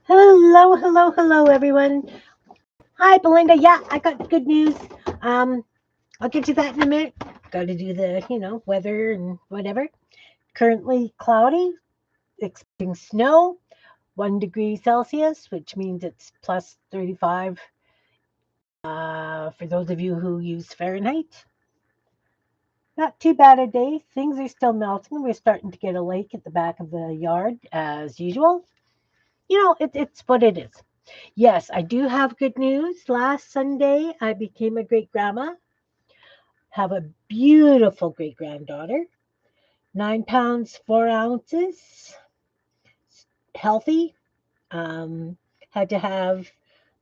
Hello, hello, hello, everyone. Hi, Belinda. Yeah, I got good news. Um, I'll get to that in a minute. Got to do the, weather and whatever. Currently cloudy, expecting snow, 1 degree Celsius, which means it's plus 35. For those of you who use Fahrenheit, not too bad a day. Things are still melting. We're starting to get a lake at the back of the yard as usual. It's what it is. Yes, I do have good news. Last Sunday, I became a great grandma, have a beautiful great granddaughter, 9 pounds, 4 ounces, healthy. Um, had to have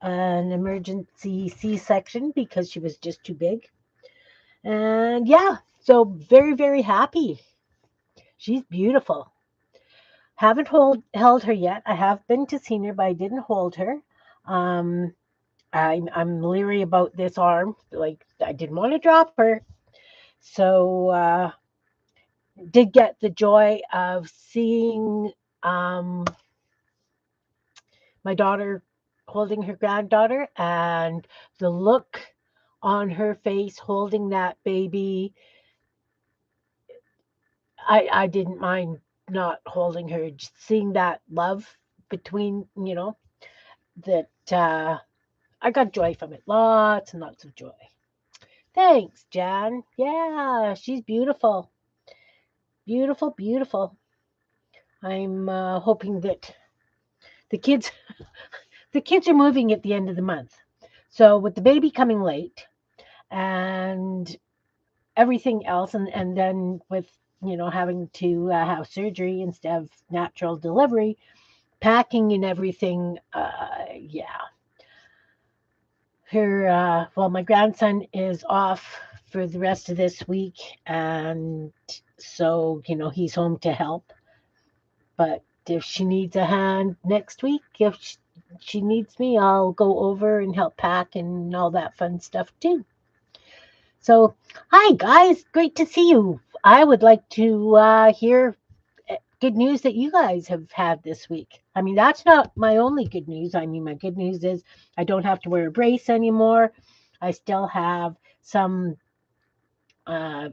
an emergency C section because she was just too big. And yeah, so very, very happy. She's beautiful. Haven't held her yet. I have been to see her, but I didn't hold her. Um, I'm leery about this arm. Like I didn't want to drop her, so did get the joy of seeing um, my daughter holding her granddaughter and the look on her face holding that baby. I didn't mind not holding her, just seeing that love between that. I got joy from it, lots and lots of joy. Thanks, Jan. Yeah, she's beautiful. Beautiful, beautiful. I'm hoping that the kids the kids are moving at the end of the month. So with the baby coming late and everything else, and then with having to have surgery instead of natural delivery, packing and everything. Yeah, my grandson is off for the rest of this week, and so he's home to help. But if she needs a hand next week, if she needs me, I'll go over and help pack and all that fun stuff too. So, hi guys, great to see you. I would like to hear good news that you guys have had this week. I mean, that's not my only good news. I mean, my good news is I don't have to wear a brace anymore. I still have some uh,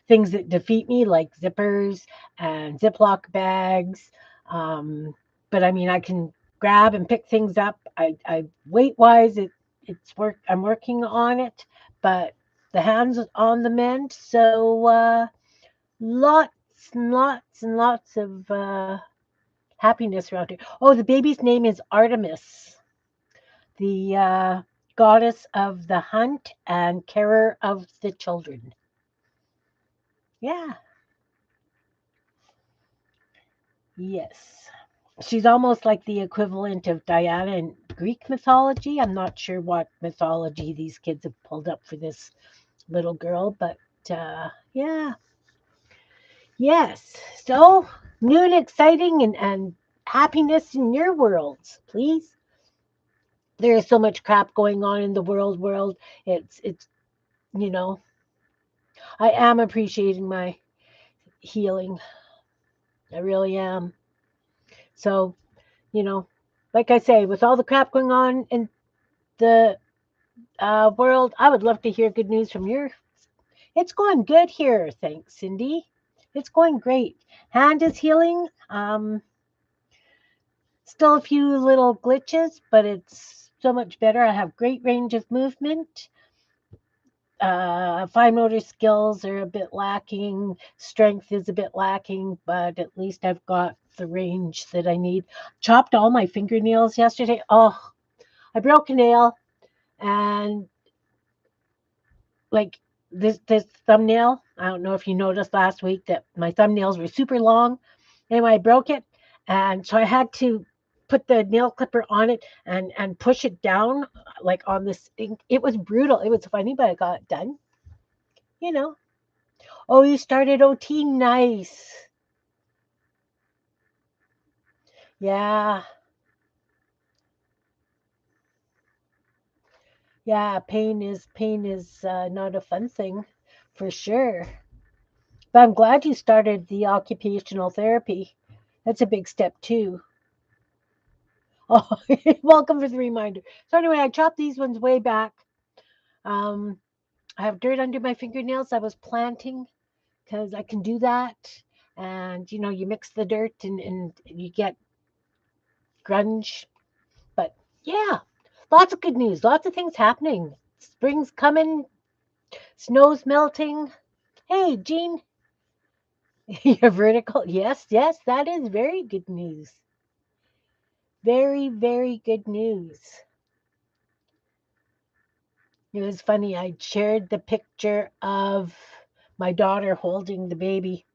things that defeat me, like zippers and Ziploc bags. Um, but I mean, I can grab and pick things up. I weight wise, it's work. I'm working on it, but the hands on the mend. So lots and lots and lots of happiness around here. Oh, the baby's name is Artemis, the goddess of the hunt and carer of the children. Yeah. Yes. She's almost like the equivalent of Diana in Greek mythology. I'm not sure what mythology these kids have pulled up for this little girl, but yeah. Yes. So, new and exciting and happiness in your worlds, please. There is so much crap going on in the world. It's you know, I am appreciating my healing. I really am. So, you know, like I say, with all the crap going on in the world, I would love to hear good news from your. It's going good here, thanks, Cindy. It's going great. Hand is healing. Still a few little glitches, but it's so much better. I have great range of movement. Fine motor skills are a bit lacking. Strength is a bit lacking, but at least I've got the range that I need. Chopped all my fingernails yesterday. Oh, I broke a nail, and like this thumbnail. I don't know if you noticed last week that my thumbnails were super long. Anyway, I broke it, and so I had to put the nail clipper on it and push it down like on this thing. It was brutal. It was funny, but I got it done. You know. Oh, you started OT. Nice. Yeah. Yeah. Pain is not a fun thing, for sure. But I'm glad you started the occupational therapy. That's a big step too. Oh, welcome for the reminder. So anyway, I chopped these ones way back. Um, I have dirt under my fingernails. I was planting because I can do that. And you mix the dirt and you get grunge. But yeah, lots of good news. Lots of things happening. Spring's coming. Snow's melting. Hey, Jean, you're vertical. Yes, yes, that is very good news. Very, very good news. It was funny. I shared the picture of my daughter holding the baby,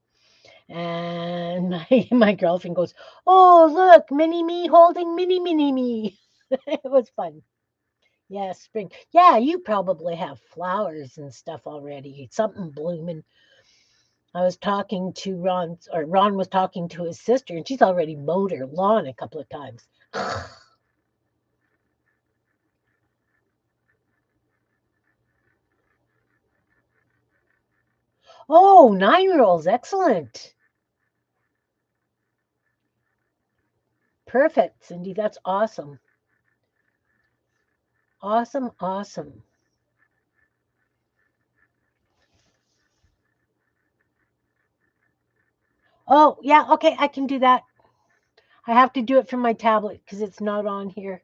and my girlfriend goes, "Oh, look, mini me holding mini me." It was fun. Yeah, spring. Yeah, you probably have flowers and stuff already. Something blooming. I was talking to Ron, or Ron was talking to his sister, and she's already mowed her lawn a couple of times. Oh, 9-year-olds. Excellent. Perfect, Cindy. That's awesome. Awesome, awesome. Oh, yeah, okay, I can do that. I have to do it from my tablet because it's not on here.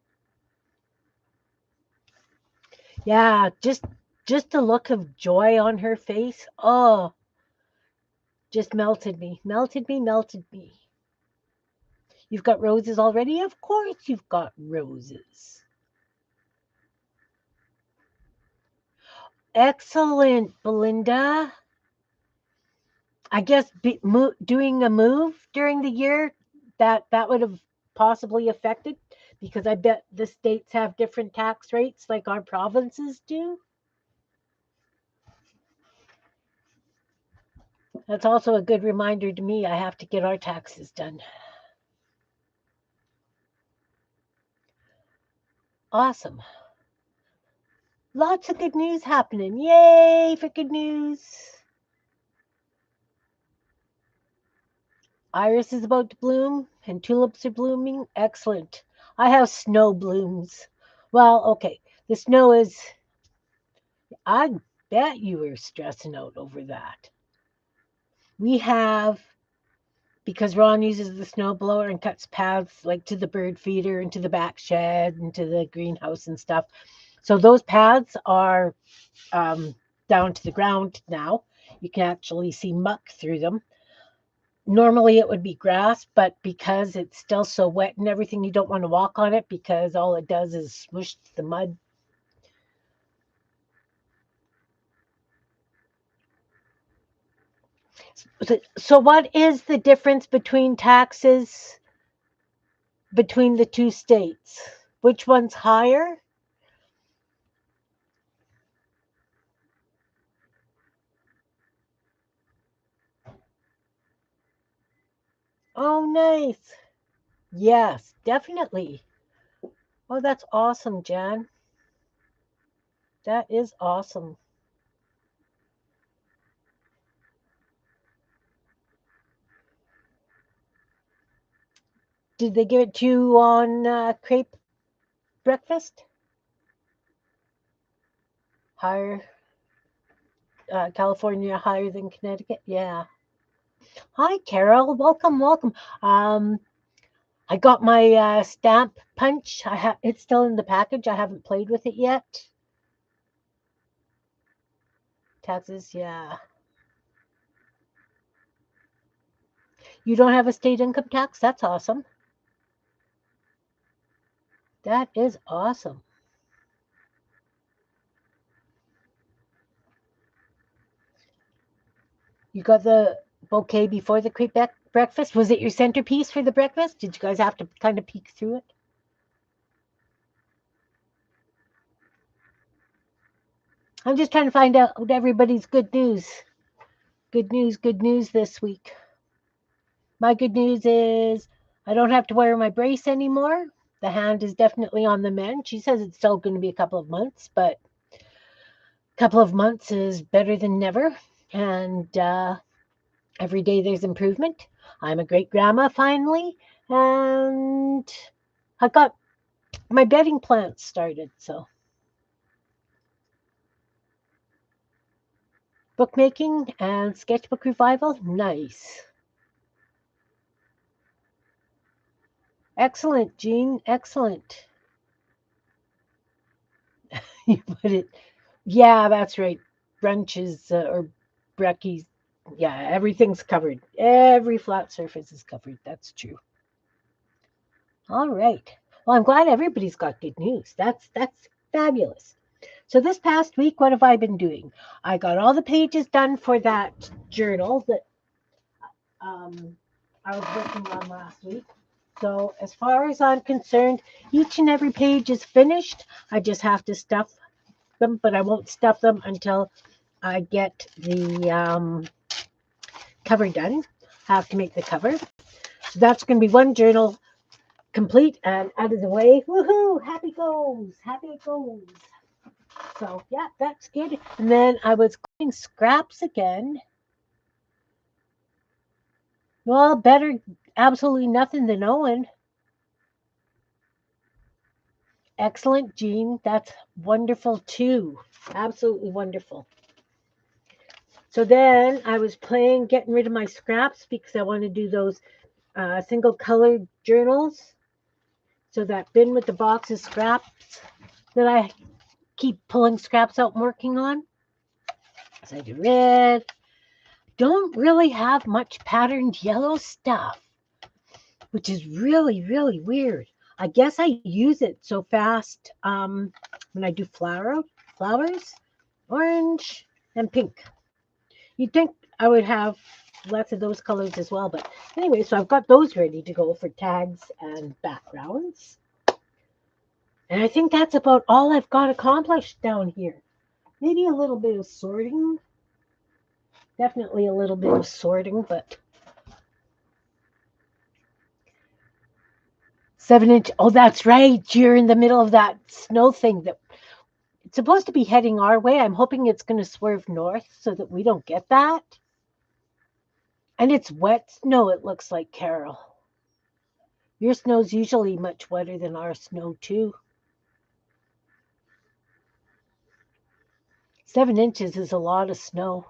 Yeah, just the look of joy on her face. Oh, just melted me. Melted me, melted me. You've got roses already? Of course you've got roses. Excellent, Belinda. I guess doing a move during the year that would have possibly affected because I bet the states have different tax rates like our provinces do. That's also a good reminder to me. I have to get our taxes done. Awesome. Lots of good news happening. Yay for good news. Iris is about to bloom and tulips are blooming. Excellent. I have snow blooms. Well, okay. The snow is, I bet you were stressing out over that. We have, because Ron uses the snow blower and cuts paths like to the bird feeder and to the back shed and to the greenhouse and stuff. So those paths are down to the ground now. You can actually see muck through them. Normally it would be grass, but because it's still so wet and everything, you don't want to walk on it because all it does is smush the mud. So what is the difference between taxes between the two states? Which one's higher? Oh, nice. Yes, definitely. Oh, that's awesome, Jan. That is awesome. Did they give it to you on crepe breakfast? Higher, California higher than Connecticut? Yeah. Hi, Carol. Welcome, welcome. I got my stamp punch. It's still in the package. I haven't played with it yet. Taxes, yeah. You don't have a state income tax? That's awesome. That is awesome. You got the bouquet before the crepe breakfast? Was it your centerpiece for the breakfast? Did you guys have to kind of peek through it? I'm just trying to find out what everybody's good news. Good news this week. My good news is I don't have to wear my brace anymore. The hand is definitely on the mend. She says it's still going to be a couple of months, but a couple of months is better than never. And every day there's improvement. I'm a great grandma finally, and I got my bedding plants started. So bookmaking and sketchbook revival, nice. Excellent, Jean. Excellent. You put it. Yeah, that's right. Brunches or brekkies. Yeah, everything's covered. Every flat surface is covered. That's true. All right. Well, I'm glad everybody's got good news. That's fabulous. So this past week, what have I been doing? I got all the pages done for that journal that um, I was working on last week. So as far as I'm concerned, each and every page is finished. I just have to stuff them, but I won't stuff them until I get the cover done. I have to make the cover. So that's going to be one journal complete and out of the way. Woohoo! Happy goes! Happy goes! So yeah, that's good. And then I was cleaning scraps again. Well, better absolutely nothing than Owen. Excellent, Jean. That's wonderful too. Absolutely wonderful. So then I was getting rid of my scraps because I want to do those single colored journals. So that bin with the box of scraps that I keep pulling scraps out and working on. So I do red. Don't really have much patterned yellow stuff, which is really, really weird. I guess I use it so fast when I do flowers, orange and pink. You'd think I would have lots of those colors as well, but anyway, so I've got those ready to go for tags and backgrounds. And I think that's about all I've got accomplished down here. Maybe a little bit of sorting. Definitely a little bit of sorting, but 7 inch. Oh, that's right. You're in the middle of that snow thing that it's supposed to be heading our way. I'm hoping it's going to swerve north so that we don't get that. And it's wet snow, it looks like, Carol. Your snow's usually much wetter than our snow, too. 7 inches is a lot of snow.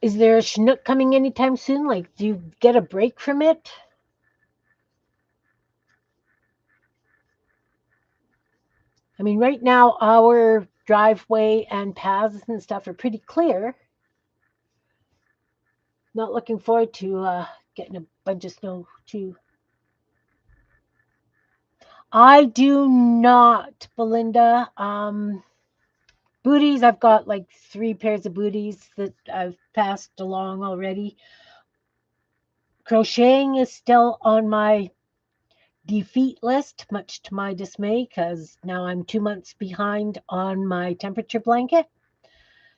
Is there a Chinook coming anytime soon? Like, do you get a break from it? I mean, right now, our driveway and paths and stuff are pretty clear. Not looking forward to getting a bunch of snow, too. I do not, Belinda. Booties, I've got like 3 pairs of booties that I've passed along already. Crocheting is still on my defeat list, much to my dismay, because now I'm 2 months behind on my temperature blanket.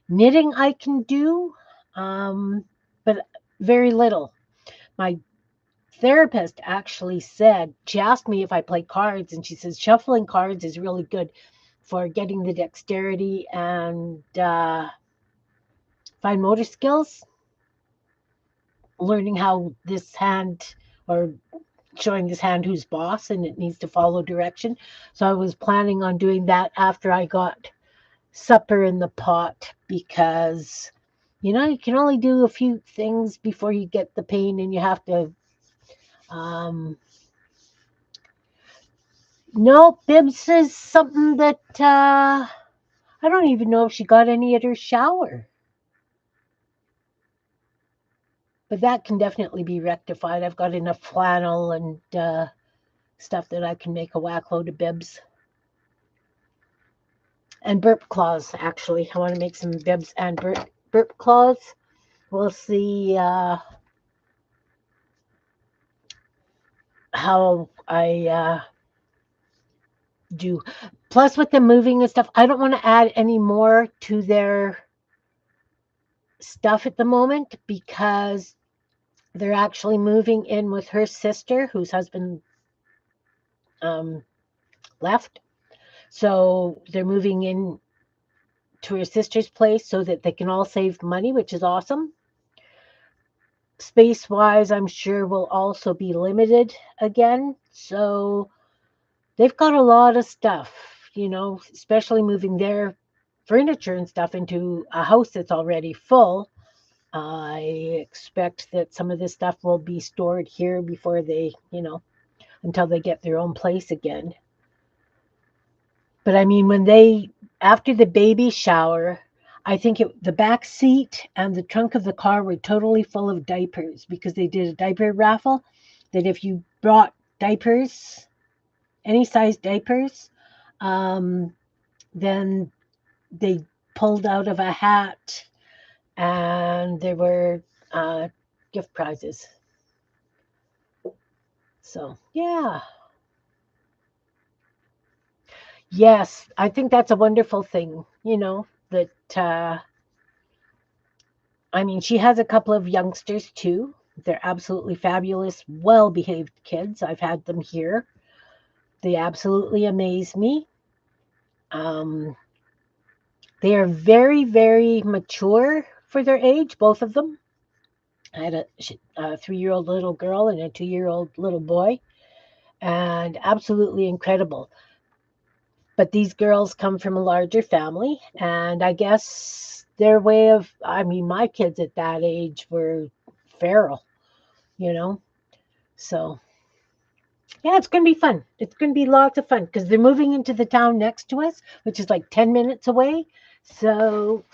Knitting I can do, but very little. My therapist actually said, she asked me if I play cards, and she says shuffling cards is really good for getting the dexterity and fine motor skills, learning how this hand or showing this hand who's boss and it needs to follow direction. So I was planning on doing that after I got supper in the pot because you can only do a few things before you get the pain and you have to no, Bibbs is something that I don't even know if she got any at her shower. But that can definitely be rectified. I've got enough flannel and stuff that I can make a whack load of bibs. And burp claws, actually. I want to make some bibs and burp claws. We'll see how I do. Plus, with the moving and stuff, I don't want to add any more to their stuff at the moment because they're actually moving in with her sister, whose husband left. So they're moving in to her sister's place so that they can all save money, which is awesome. space wise, I'm sure will also be limited again. So they've got a lot of stuff, especially moving their furniture and stuff into a house that's already full. I expect that some of this stuff will be stored here before they, until they get their own place again. But I mean, after the baby shower, I think the back seat and the trunk of the car were totally full of diapers because they did a diaper raffle that if you brought diapers, any size diapers, um, then they pulled out of a hat and there were gift prizes. So, yeah. Yes, I think that's a wonderful thing, that I mean, she has a couple of youngsters too. They're absolutely fabulous, well behaved kids. I've had them here. They absolutely amaze me. Um, they are very, very mature for their age, both of them. I had a 3-year-old little girl and a 2-year-old little boy, and absolutely incredible. But these girls come from a larger family, and I guess their way of, I mean, my kids at that age were feral, you know? So, yeah, it's going to be fun. It's going to be lots of fun because they're moving into the town next to us, which is like 10 minutes away. So,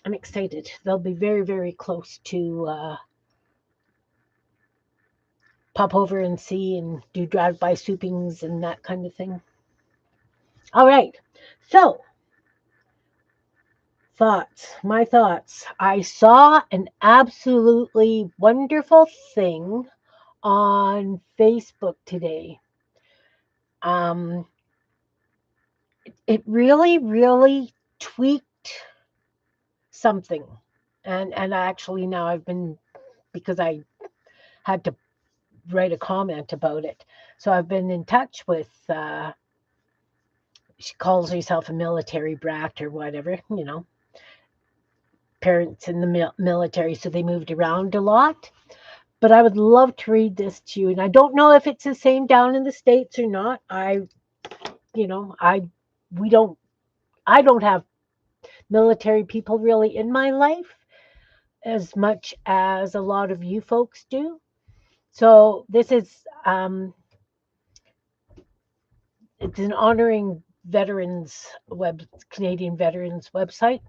I'm excited. They'll be very, very close to pop over and see and do drive-by soupings and that kind of thing. All right. So, my thoughts. I saw an absolutely wonderful thing on Facebook today. Um, it really, really tweaked something. And actually now I've been, because I had to write a comment about it. So I've been in touch with, she calls herself a military brat or whatever, parents in the military. So they moved around a lot. But I would love to read this to you. And I don't know if it's the same down in the States or not. You know, I, we don't, I don't have military people really in my life as much as a lot of you folks do. So this is, it's an honoring Canadian veterans website.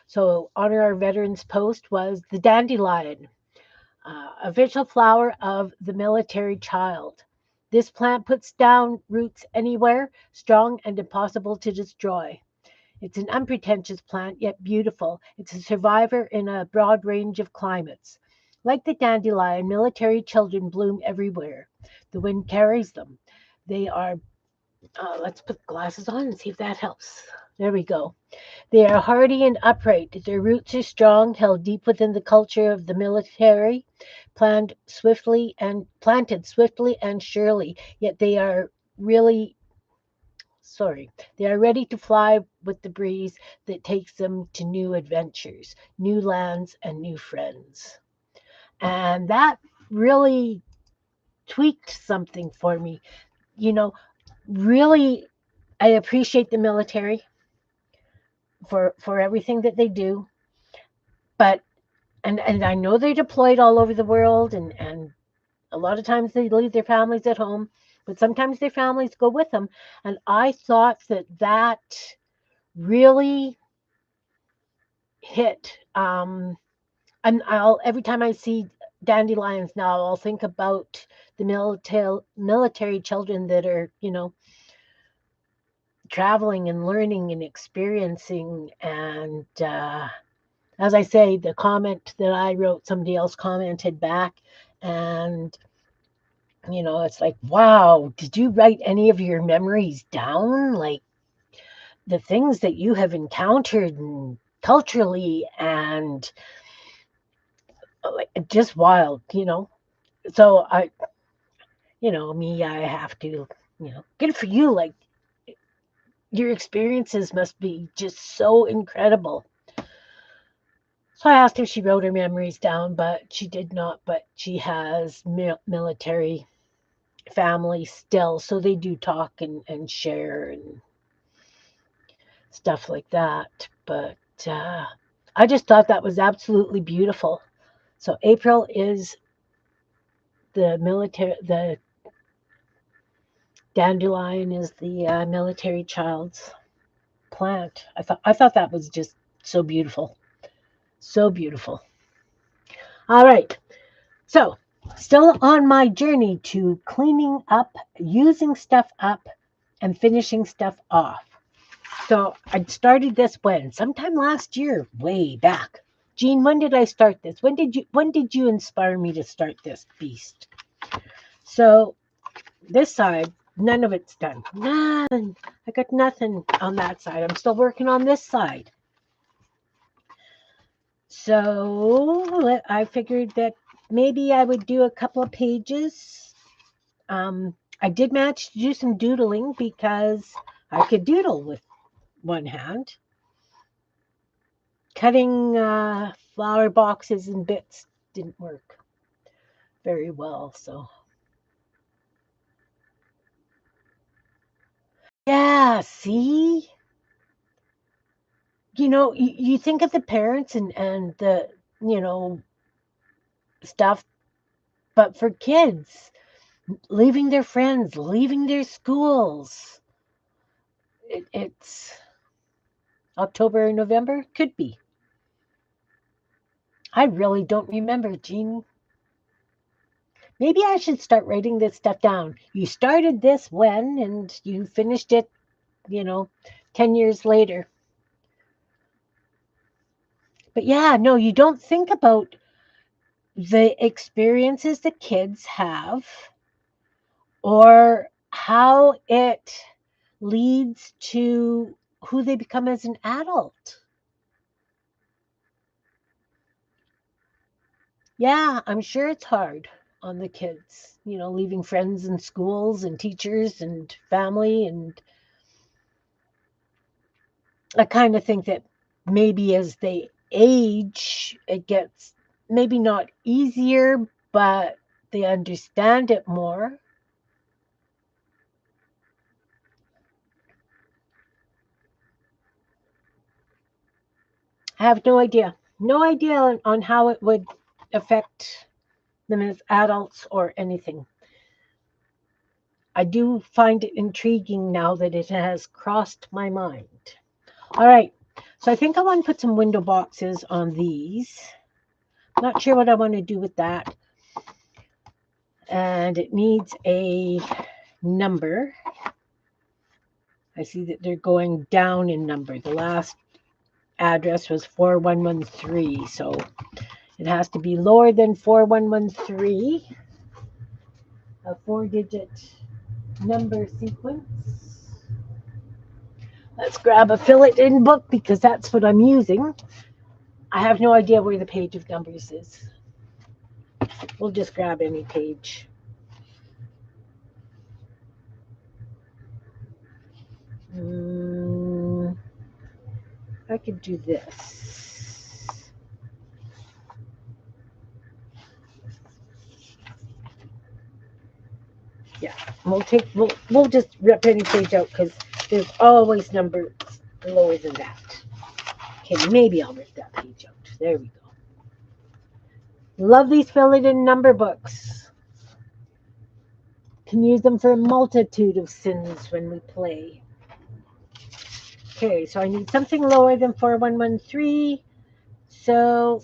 So honor our veterans post was the dandelion, official flower of the military child. This plant puts down roots anywhere, strong and impossible to destroy. It's an unpretentious plant, yet beautiful. It's a survivor in a broad range of climates. Like the dandelion, military children bloom everywhere. The wind carries them. They are, let's put glasses on and see if that helps. There we go. They are hardy and upright. Their roots are strong, held deep within the culture of the military, planted swiftly and surely. Yet really they are ready to fly with the breeze that takes them to new adventures, new lands, and new friends. And that really tweaked something for me. You know, really, I appreciate the military for everything that they do, but and I know they're deployed all over the world, and a lot of times they leave their families at home, but sometimes their families go with them. And I thought that really hit. And every time I see dandelions now, I'll think about the military children that are, traveling and learning and experiencing. And as I say, the comment that I wrote, somebody else commented back, and it's like, wow, did you write any of your memories down? Like the things that you have encountered and culturally and like just wild. So I have to, good for you. Like your experiences must be just so incredible. So I asked if she wrote her memories down, but she did not. But she has military family still, so they do talk and share and stuff like that. But I just thought that was absolutely beautiful. So April is the military, the dandelion is the military child's plant. I thought that was just so beautiful, so beautiful. All right, so still on my journey to cleaning up, using stuff up, and finishing stuff off. So I started this when? Sometime last year, way back. Jean, when did I start this? When did you inspire me to start this beast? So this side, none of it's done. None. I got nothing on that side. I'm still working on this side. So I figured that maybe I would do a couple of pages. I did manage to do some doodling because I could doodle with one hand. Cutting flower boxes and bits didn't work very well. So, yeah, see, you think of the parents and the, you know, stuff, but for kids, leaving their friends, leaving their schools, it's October or November, could be. I really don't remember, Jean. Maybe I should start writing this stuff down. You started this when, and you finished it, you know, 10 years later. But yeah, no, you don't think about the experiences the kids have or how it leads to who they become as an adult. Yeah, I'm sure it's hard on the kids, leaving friends and schools and teachers and family. And I kind of think that maybe as they age, it gets maybe not easier, but they understand it more. I have no idea. No idea on how it would affect them as adults or anything. I do find it intriguing now that it has crossed my mind. All right. So I think I want to put some window boxes on these. Not sure what I want to do with that. And it needs a number. I see that they're going down in number. The last address was 4113. So it has to be lower than 4113. A 4-digit number sequence. Let's grab a fill it in book because that's what I'm using. I have no idea where the page of numbers is. We'll just grab any page. I could do this. Yeah, we'll just rip any page out because there's always numbers lower than that. Okay, maybe I'll rip that page out. There we go. Love these fill it in number books. Can use them for a multitude of sins when we play. Okay, so I need something lower than 4113. So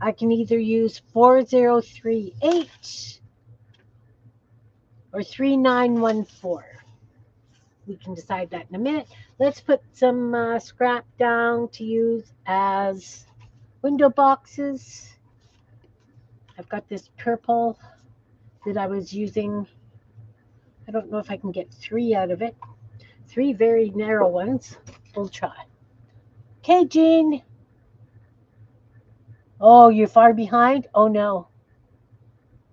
I can either use 4038 or 3914. We can decide that in a minute. Let's put some scrap down to use as window boxes. I've got this purple that I was using. I don't know if I can get 3 out of it. 3 very narrow ones. We'll try. Okay, Jean. Oh, you're far behind? Oh, no.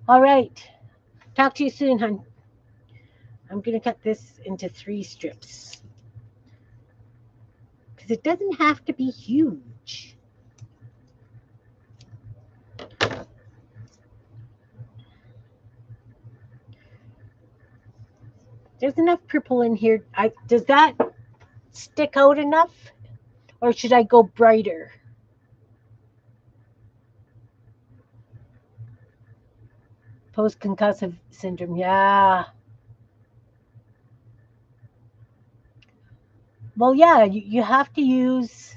All right. Talk to you soon, hon. I'm going to cut this into 3 strips. Because it doesn't have to be huge. page. There's enough purple in here. Does that stick out enough? Or should I go brighter? Post-concussive syndrome, yeah. Well, yeah, you have to use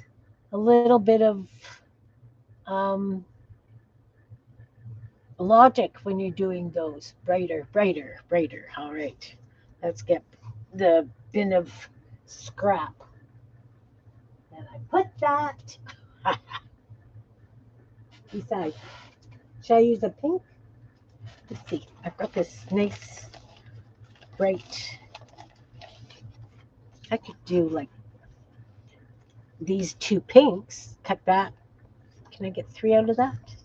a little bit of um, logic when you're doing those. Brighter, brighter, brighter. All right. Let's get the bin of scrap. And I put that. Besides, should I use a pink? Let's see. I've got this nice bright. I could do like these two pinks. Cut that. Can I get 3 out of that?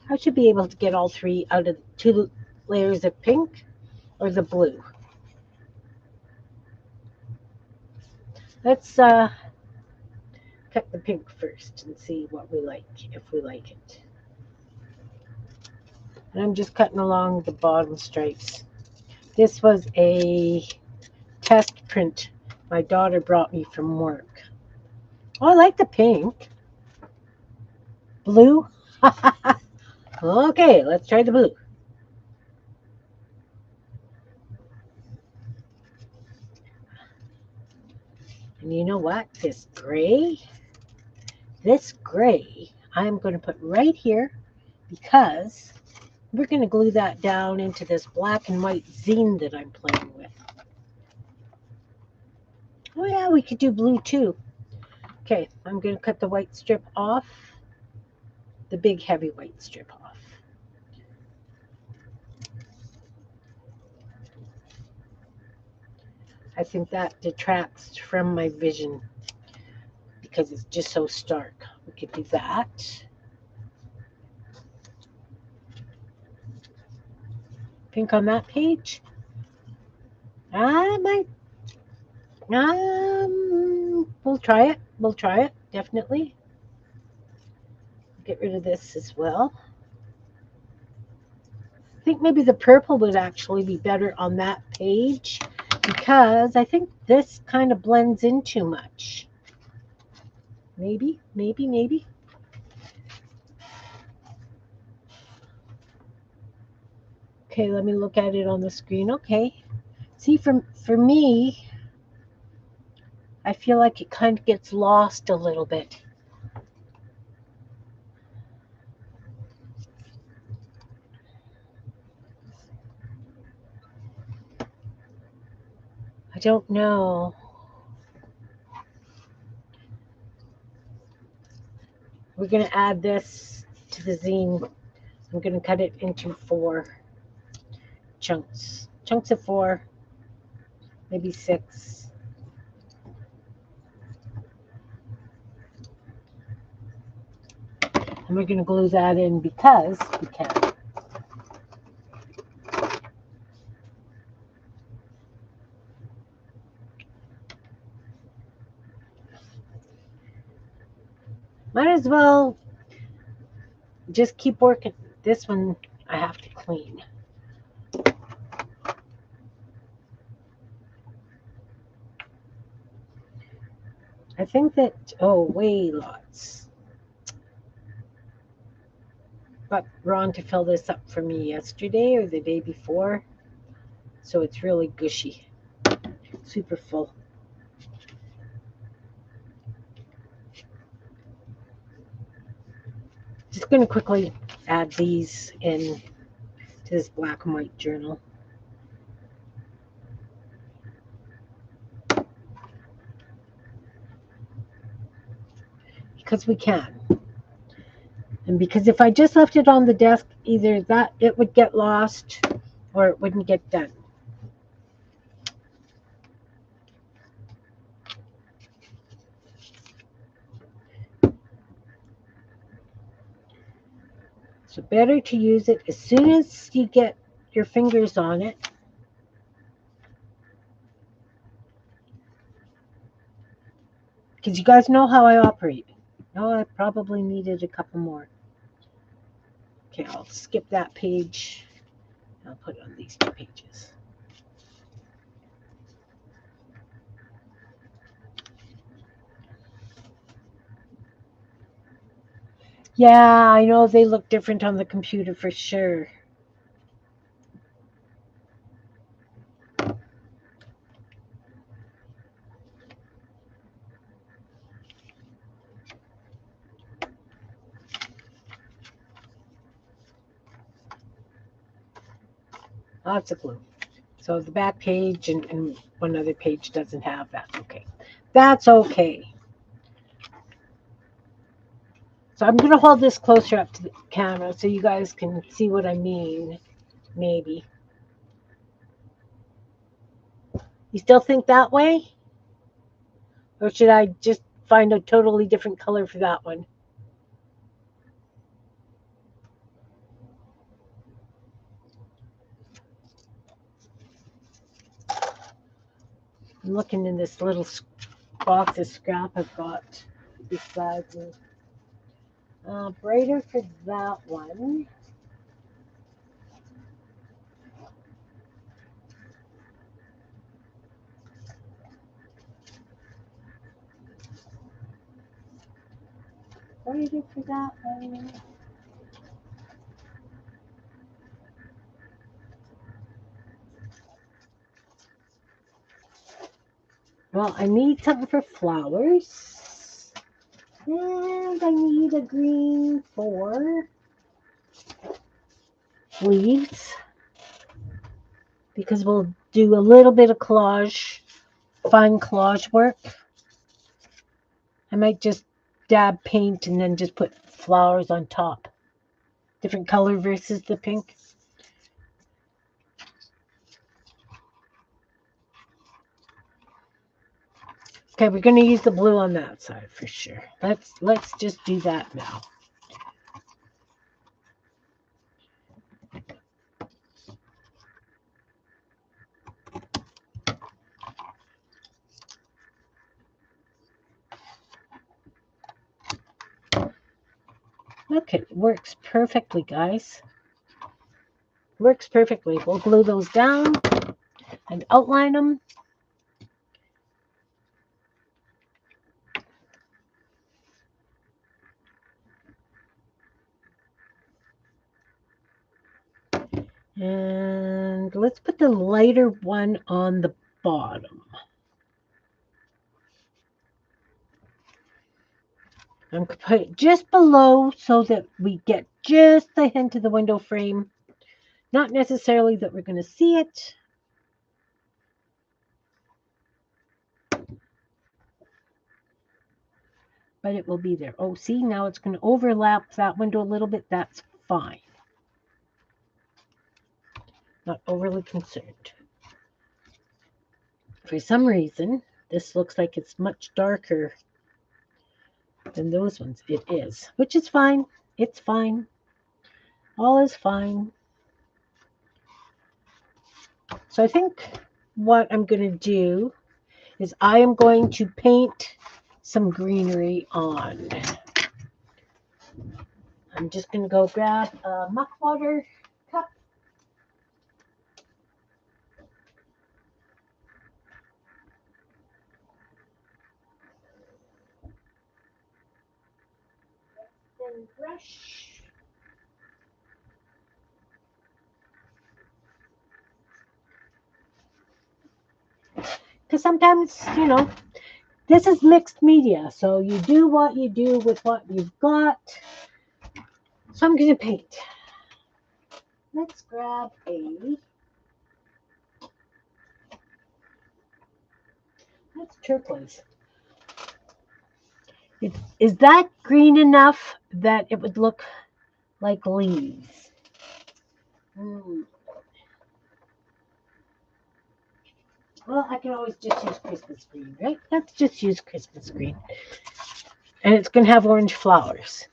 I should be able to get all 3 out of 2 layers of pink or the blue. Let's cut the pink first and see what we like, if we like it. And I'm just cutting along the bottom stripes. This was a test print my daughter brought me from work. Oh, I like the pink. Blue? Okay, let's try the blue. And you know what? This gray, I'm going to put right here because we're going to glue that down into this black and white zine that I'm playing with. Oh yeah, we could do blue too. Okay, I'm going to cut the white strip off, the big heavy white strip off. I think that detracts from my vision because it's just so stark. We could do that. Pink on that page. I might. We'll try it. We'll try it, definitely. Get rid of this as well. I think maybe the purple would actually be better on that page because I think this kind of blends in too much. Maybe. Okay, let me look at it on the screen. Okay. See, for me, I feel like it kind of gets lost a little bit. I don't know. We're going to add this to the zine. I'm going to cut it into 4 chunks. Chunks of 4, maybe 6. And we're going to glue that in because we can. Might as well just keep working. This one I have to clean. I think that, way lots. Got Ron to fill this up for me yesterday or the day before. So it's really gushy. Super full. Just going to quickly add these in to this black and white journal. Because we can. And because if I just left it on the desk, either that it would get lost or it wouldn't get done. So better to use it as soon as you get your fingers on it. Because you guys know how I operate. Oh, I probably needed a couple more. Okay, I'll skip that page. I'll put it on these 2 pages. Yeah, I know they look different on the computer for sure. Lots of glue. So the back page and one other page doesn't have that. Okay. That's okay. So I'm going to hold this closer up to the camera so you guys can see what I mean. Maybe. You still think that way? Or should I just find a totally different color for that one? I'm looking in this little box of scrap I've got beside me. Brighter for that one. Brighter for that one. Well, I need something for flowers. And I need a green for leaves. Because we'll do a little bit of collage, fine collage work. I might just dab paint and then just put flowers on top. Different color versus the pink. Okay, we're going to use the blue on that side for sure. Let's just do that now. Okay, works perfectly, guys. Works perfectly. We'll glue those down and outline them. And let's put the lighter one on the bottom. I'm going to put it just below so that we get just the hint of the window frame. Not necessarily that we're going to see it. But it will be there. Oh, see, now it's going to overlap that window a little bit. That's fine. Not overly concerned. For some reason, this looks like it's much darker than those ones. It is, which is fine. It's fine. All is fine. So I think what I'm going to do is I am going to paint some greenery on. I'm just going to go grab a muck water cup. And brush. Because sometimes, this is mixed media. So you do what you do with what you've got. So I'm going to paint. Let's grab that's turquoise. Is that green enough that it would look like leaves? Well, I can always just use Christmas green, right? Let's just use Christmas green. And it's going to have orange flowers.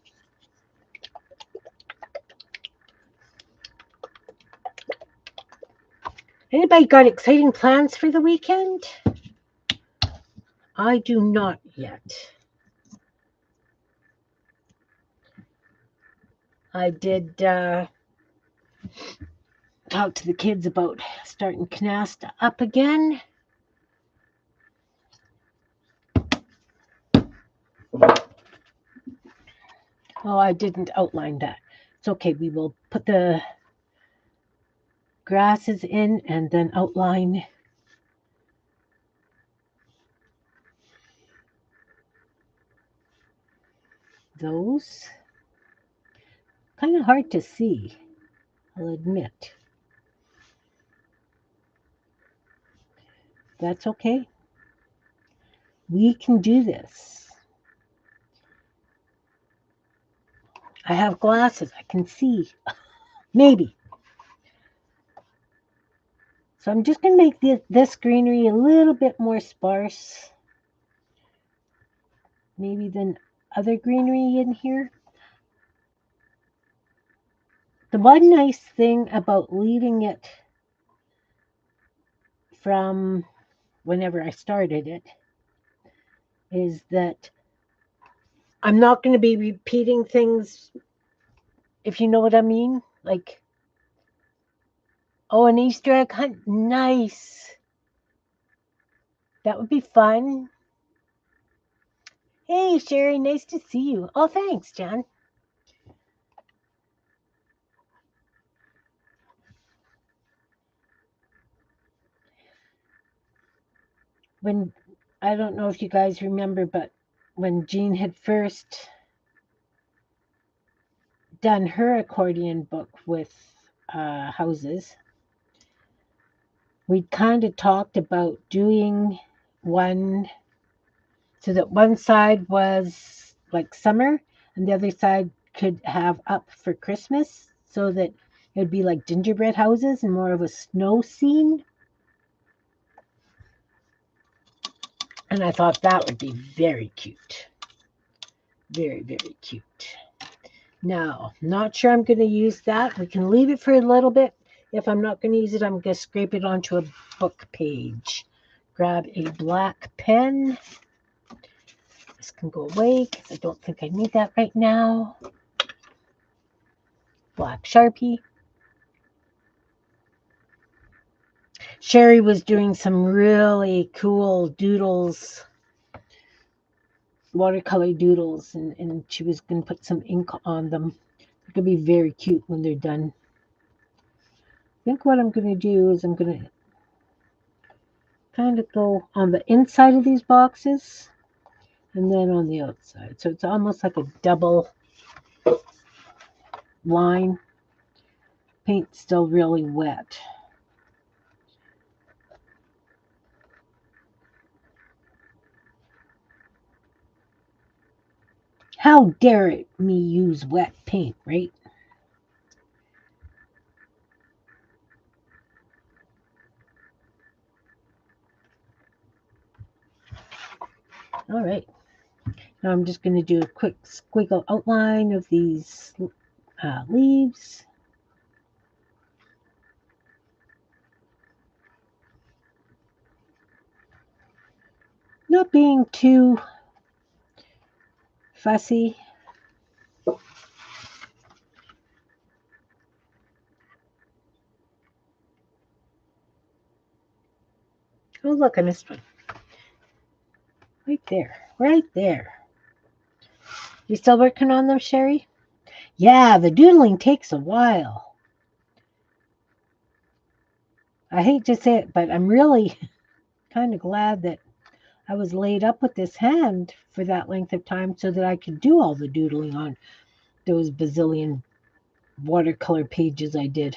Anybody got exciting plans for the weekend? I do not yet. I did talk to the kids about starting canasta up again. Oh, I didn't outline that. It's okay. We will put the grasses in and then outline those. Kind of hard to see, I'll admit. That's okay. We can do this. I have glasses. I can see. Maybe. So I'm just going to make this greenery a little bit more sparse. Maybe than other greenery in here. The one nice thing about leaving it from whenever I started it is that I'm not going to be repeating things, if you know what I mean. Like, oh, an Easter egg hunt. Nice. That would be fun. Hey, Sherry, nice to see you. Oh, thanks, John. When I don't know if you guys remember, but when Jean had first done her accordion book with houses, we kind of talked about doing one so that one side was like summer and the other side could have up for Christmas so that it would be like gingerbread houses and more of a snow scene. And I thought that would be very cute. Very, very cute. Now, not sure I'm going to use that. We can leave it for a little bit. If I'm not going to use it, I'm going to scrape it onto a book page. Grab a black pen. This can go away because I don't think I need that right now. Black Sharpie. Sherry was doing some really cool doodles, watercolor doodles, and she was going to put some ink on them. They're going to be very cute when they're done. I think what I'm going to do is I'm going to kind of go on the inside of these boxes and then on the outside. So it's almost like a double line. Paint's still really wet. How dare it me use wet paint, right? All right. Now I'm just going to do a quick squiggle outline of these leaves. Not being too fussy. Oh, look, I missed one. Right there. Right there. You still working on them, Sherry? Yeah, the doodling takes a while. I hate to say it, but I'm really kind of glad that I was laid up with this hand for that length of time so that I could do all the doodling on those bazillion watercolor pages I did.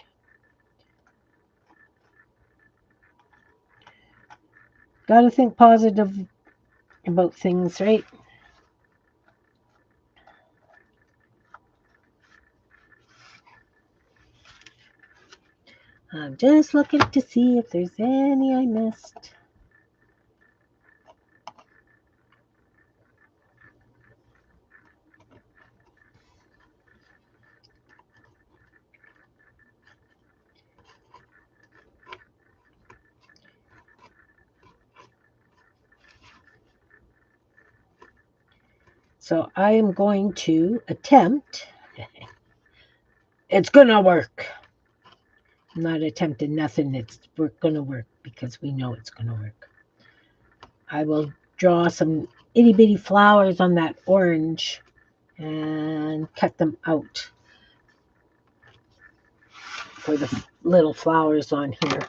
Got to think positive about things, right? I'm just looking to see if there's any I missed. So I am going to attempt. It's going to work. I'm not attempting nothing. It's going to work because we know it's going to work. I will draw some itty bitty flowers on that orange and cut them out for the little flowers on here.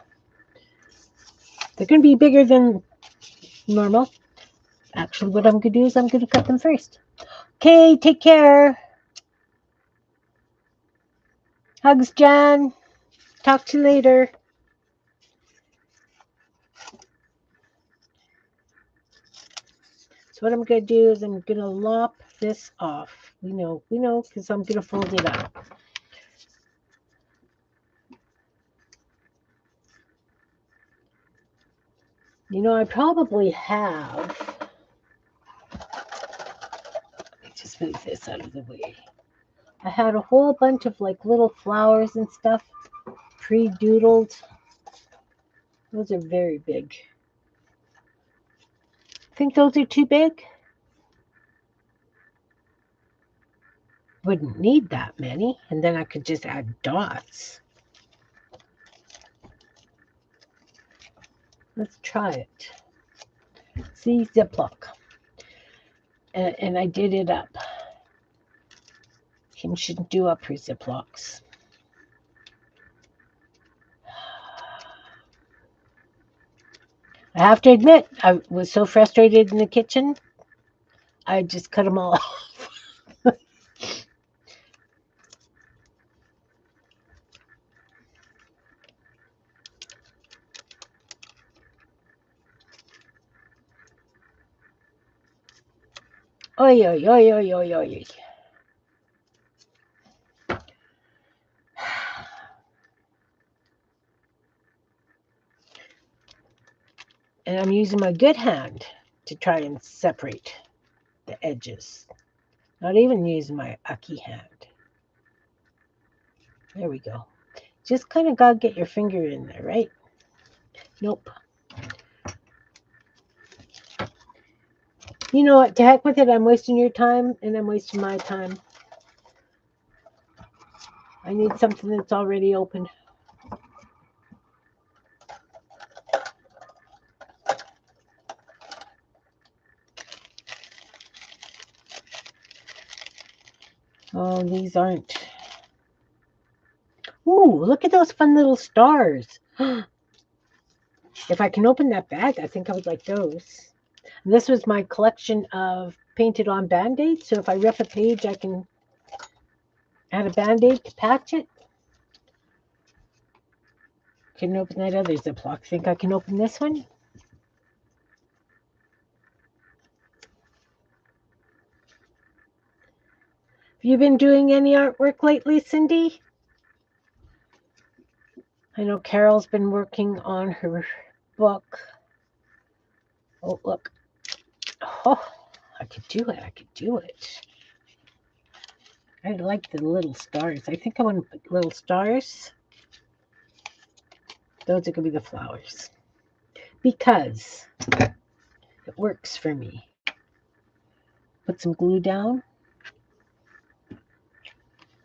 They're going to be bigger than normal. Actually, what I'm going to do is I'm going to cut them first. Okay, take care. Hugs, Jan. Talk to you later. So what I'm going to do is I'm going to lop this off. We know, because I'm going to fold it up. I probably have. Let me just move this out of the way. I had a whole bunch of like little flowers and stuff pre-doodled. Those are very big. Think those are too big? Wouldn't need that many, and then I could just add dots. Let's try it. See, Ziploc. And I did it up. Kim shouldn't do up her Ziplocs. I have to admit, I was so frustrated in the kitchen, I just cut them all off. Oy, oy, oy, oy, oy, oy. And I'm using my good hand to try and separate the edges. Not even using my ucky hand. There we go. Just kind of got to get your finger in there, right? Nope. You know what? To heck with it. I'm wasting your time and I'm wasting my time. I need something that's already open. Oh, these aren't. Ooh, look at those fun little stars. If I can open that bag, I think I would like those. And this was my collection of painted on Band-Aids. So if I rip a page, I can add a Band-Aid to patch it. Couldn't open that other Ziploc. Think I can open this one? Have you been doing any artwork lately, Cindy? I know Carol's been working on her book. Oh, look. Oh, I could do it. I could do it. I like the little stars. I think I want to put little stars. Those are going to be the flowers. Because it works for me. Put some glue down.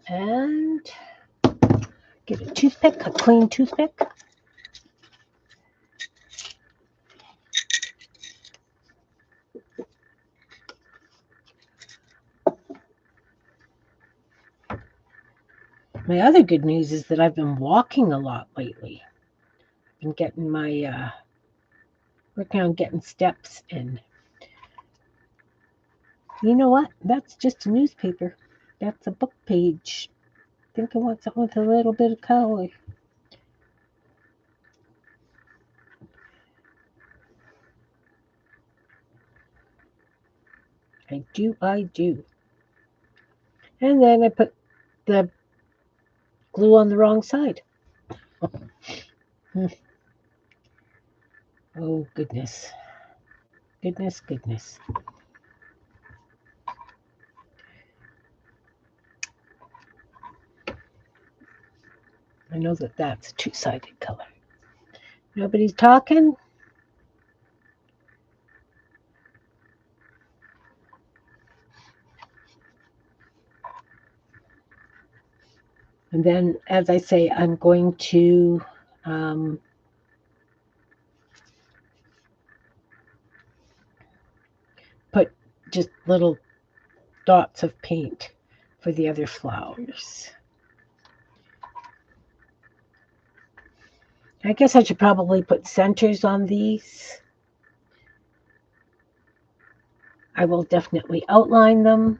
And get a toothpick, a clean toothpick. My other good news is that I've been walking a lot lately. I've been getting my, working on getting steps in. You know what? That's just a newspaper. That's a book page. I think I want something with a little bit of color. I do. And then I put the glue on the wrong side. Oh, goodness. Goodness. I know that that's a two-sided color. Nobody's talking? And then, as I say, I'm going to put just little dots of paint for the other flowers. I guess I should probably put centers on these. I will definitely outline them.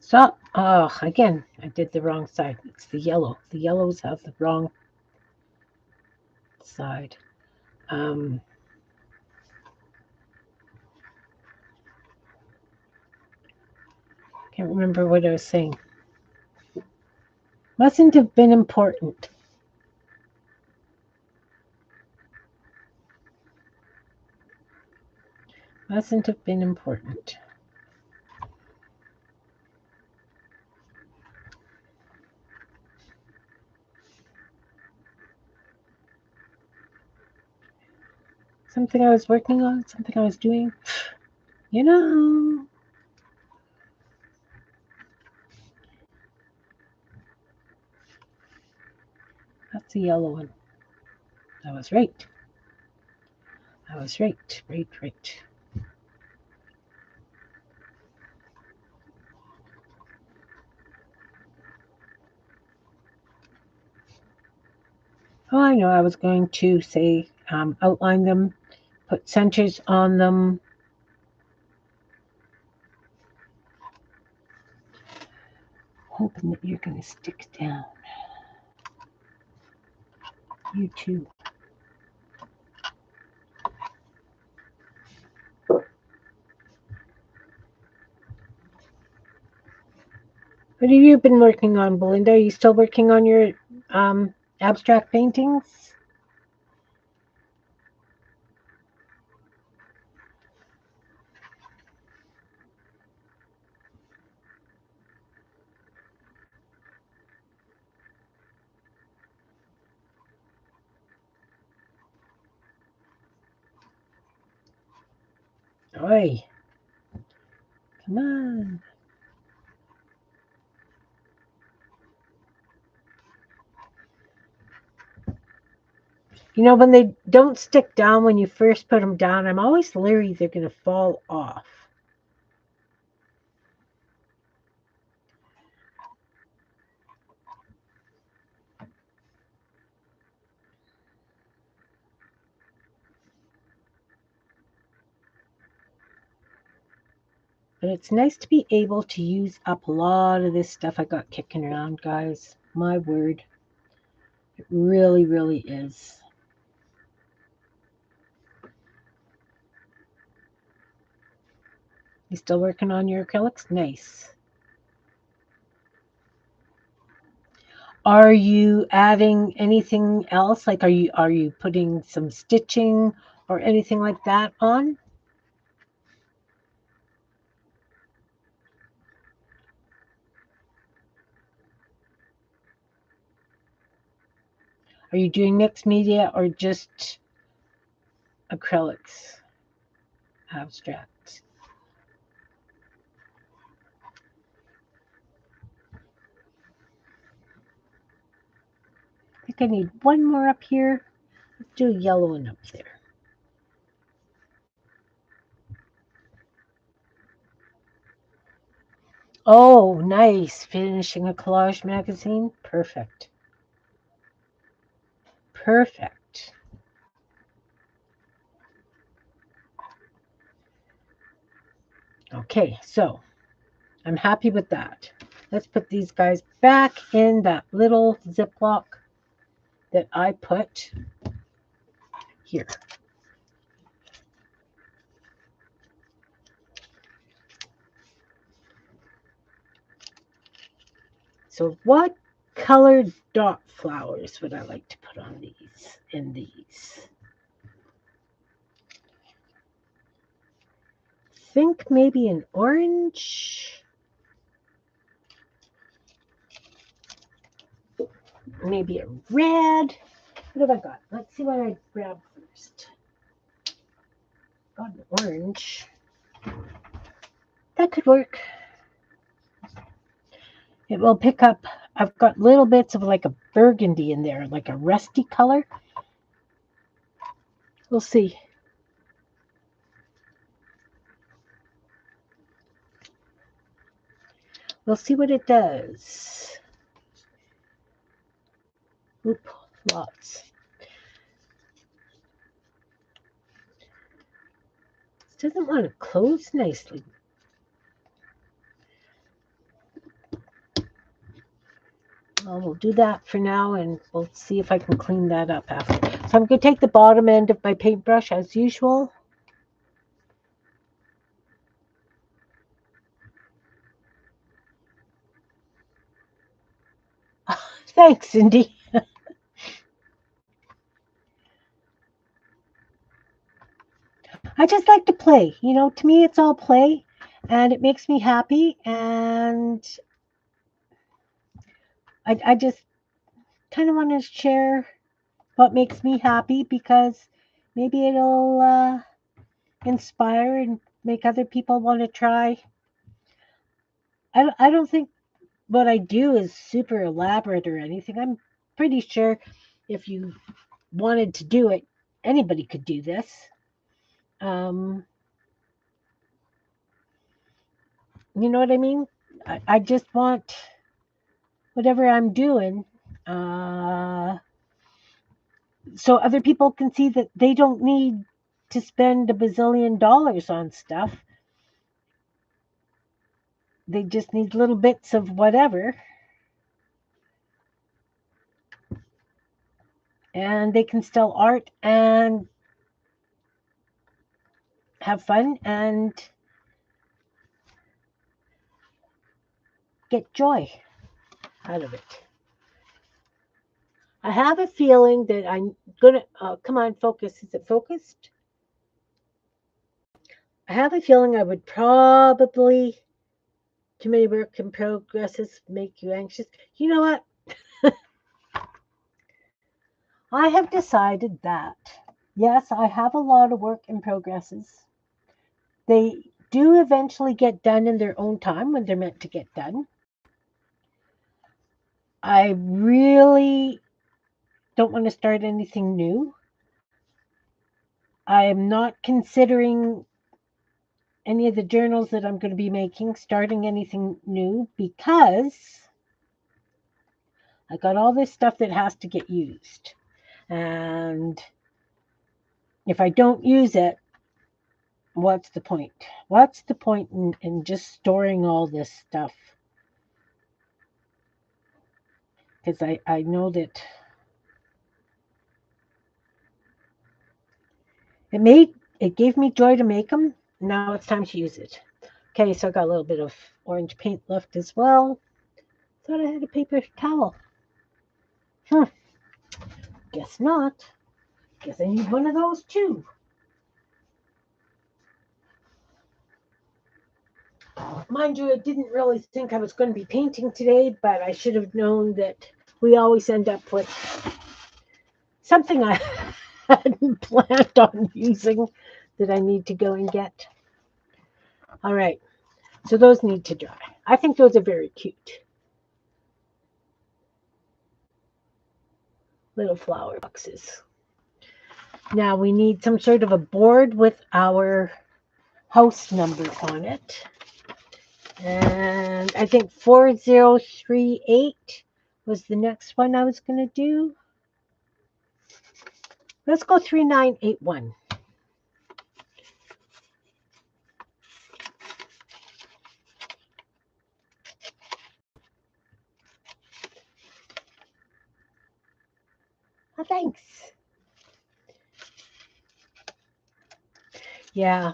So, oh, again, I did the wrong side. It's the yellow. The yellows have the wrong side. Can't remember what I was saying. Mustn't have been important. Mustn't have been important. Something I was working on, something I was doing. You know. That's the yellow one. I was right. I was right. Right. Oh, I know. I was going to say outline them, put centers on them. Hoping that you're going to stick down. You too. What have you been working on, Belinda? Are you still working on your abstract paintings? Oi, come on. You know, when they don't stick down when you first put them down, I'm always leery they're going to fall off. But it's nice to be able to use up a lot of this stuff I got kicking around, guys. My word. It really, really is. You still working on your acrylics? Nice. Are you adding anything else? Like are you putting some stitching or anything like that on? Are you doing mixed media or just acrylics? Abstract. I think I need one more up here. Let's do a yellow one up there. Oh, nice. Finishing a collage magazine. Perfect. Perfect. Okay, so I'm happy with that. Let's put these guys back in that little Ziploc that I put here. So what colored dot flowers would I like to put on these, in these? Think maybe an orange, maybe a red. What have I got? Let's see what I grab first. Got an orange. That could work. It will pick up. I've got little bits of like a burgundy in there, like a rusty color. We'll see. We'll see what it does. Oop, lots. This doesn't want to close nicely. Well, we'll do that for now, and we'll see if I can clean that up after. So I'm going to take the bottom end of my paintbrush as usual. Thanks, Cindy. I just like to play. You know, to me, it's all play, and it makes me happy. And I just kind of want to share what makes me happy because maybe it'll inspire and make other people want to try. I don't think what I do is super elaborate or anything. I'm pretty sure if you wanted to do it, anybody could do this. You know what I mean? I just want whatever I'm doing so other people can see that they don't need to spend $1 bazillion on stuff. They just need little bits of whatever. And they can sell art and have fun and get joy out of it. I have a feeling that I'm gonna come on, focus. Is it focused? I have a feeling I would probably too many work in progresses make you anxious. You know what? I have decided that yes, I have a lot of work in progresses. They do eventually get done in their own time when they're meant to get done. I really don't want to start anything new. I am not considering any of the journals that I'm going to be making starting anything new because I got all this stuff that has to get used. And if I don't use it, what's the point? What's the point in just storing all this stuff? Because I know that it gave me joy to make them. Now it's time to use it. Okay, so I got a little bit of orange paint left as well. Thought I had a paper towel. Guess not. Guess I need one of those too. Mind you, I didn't really think I was going to be painting today, but I should have known that we always end up with something I hadn't planned on using that I need to go and get. All right, so those need to dry. I think those are very cute. Little flower boxes. Now we need some sort of a board with our house number on it. And I think 4038 was the next one I was going to do. Let's go 3981. Oh, thanks. Yeah.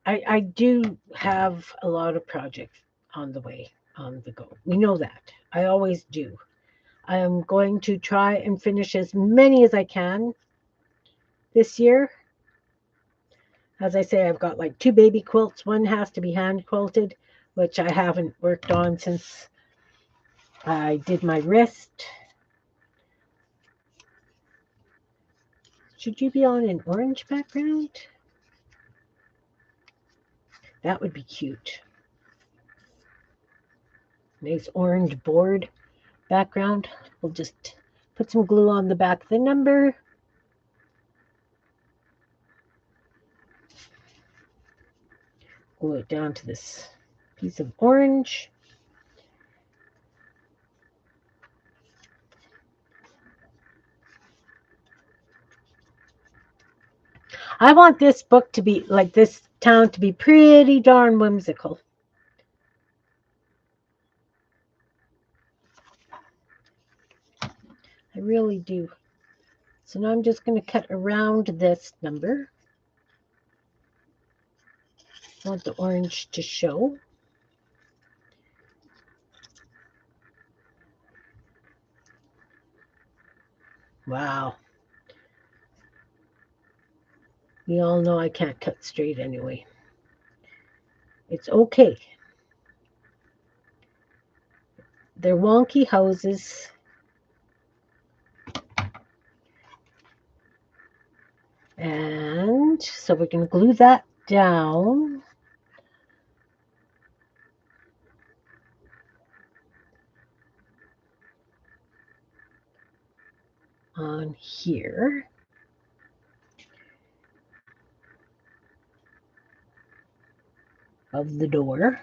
I do have a lot of projects on the way, on the go. We know that. I always do. I am going to try and finish as many as I can this year. As I say, I've got like 2 baby quilts. One has to be hand quilted, which I haven't worked on since I did my wrist. Should you be on an orange background? That would be cute. Nice orange board background. We'll just put some glue on the back of the number. Glue it down to this piece of orange. I want this book to be, like this town to be pretty darn whimsical. I really do. So now I'm just going to cut around this number. I want the orange to show. Wow. We all know I can't cut straight anyway. It's okay. They're wonky houses. And so we're going to glue that down. On here. Of the door.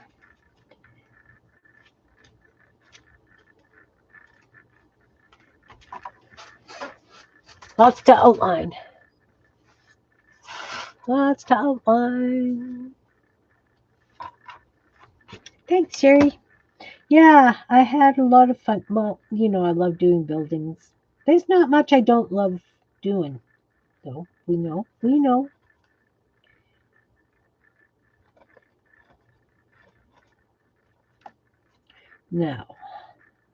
Lots to outline. Lots to outline. Thanks, Sherry. Yeah, I had a lot of fun. Well, you know, I love doing buildings. There's not much I don't love doing, though. We know. We know. Now,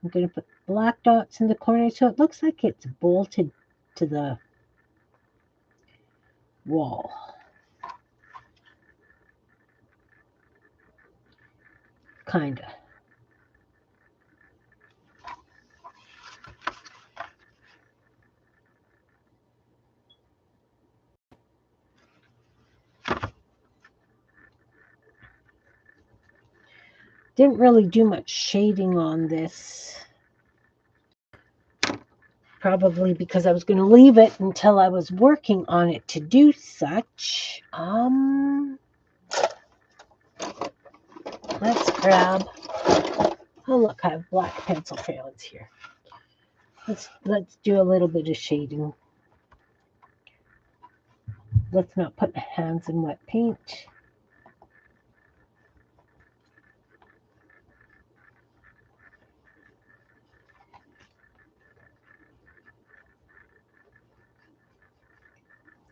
I'm going to put black dots in the corner so it looks like it's bolted to the wall. Kinda. Didn't really do much shading on this. Probably because I was going to leave it until I was working on it to do such. Let's grab. Oh, look, I have black pencil crayons here. Let's do a little bit of shading. Let's not put my hands in wet paint.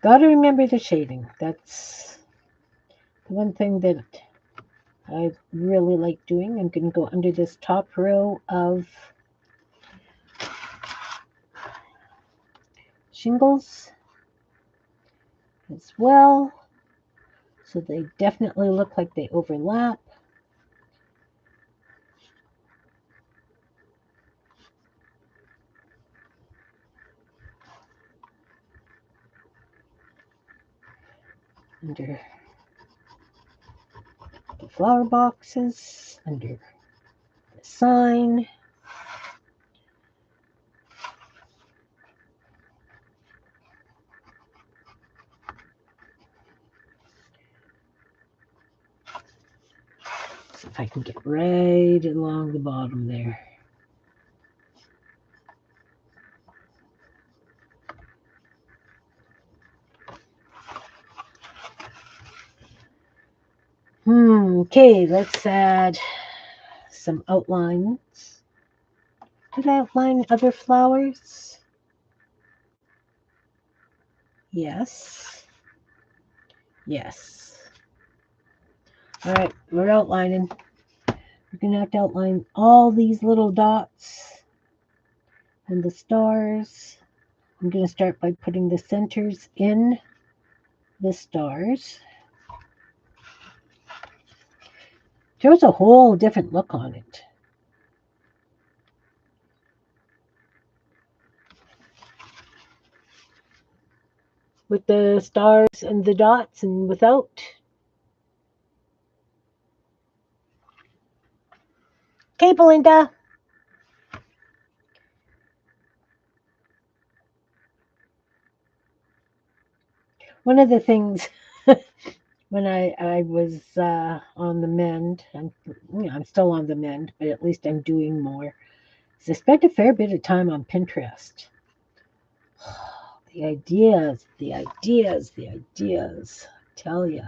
Gotta remember the shading. That's the one thing that I really like doing. I'm going to go under this top row of shingles as well. So they definitely look like they overlap. Under the flower boxes, under the sign. See if I can get right along the bottom there. Okay, let's add some outlines. Did I outline other flowers? Yes. Yes. All right, we're outlining. We're going to have to outline all these little dots and the stars. I'm going to start by putting the centers in the stars. Throws a whole different look on it. with the stars and the dots and without. Okay, Belinda. One of the things when I was on the mend, I'm still on the mend, but at least I'm doing more. Is I spent a fair bit of time on Pinterest. The ideas, the ideas, the ideas. Tell ya.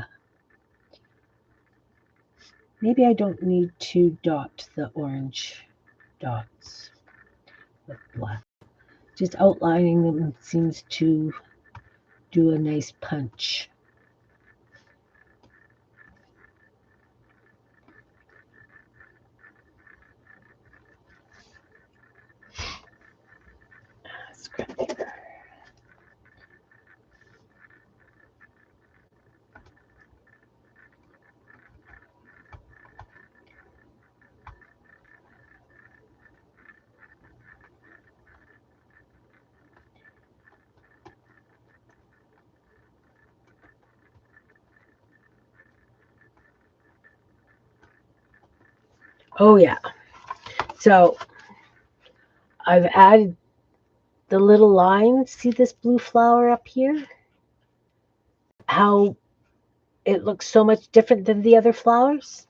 Maybe I don't need to dot the orange dots with black. Just outlining them seems to do a nice punch. Scrap paper. Oh yeah. So I've added the little lines. See this blue flower up here? How it looks so much different than the other flowers.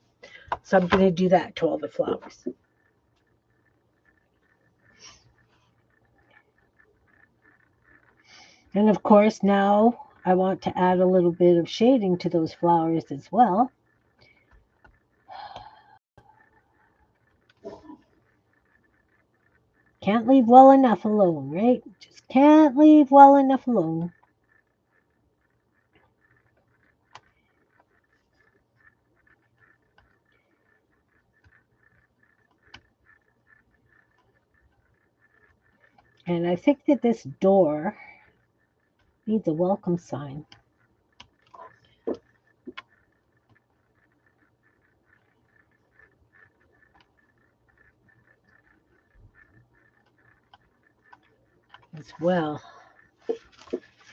So I'm going to do that to all the flowers. And of course, now I want to add a little bit of shading to those flowers as well. Can't leave well enough alone, right? Just can't leave well enough alone. And I think that this door needs a welcome sign. As well.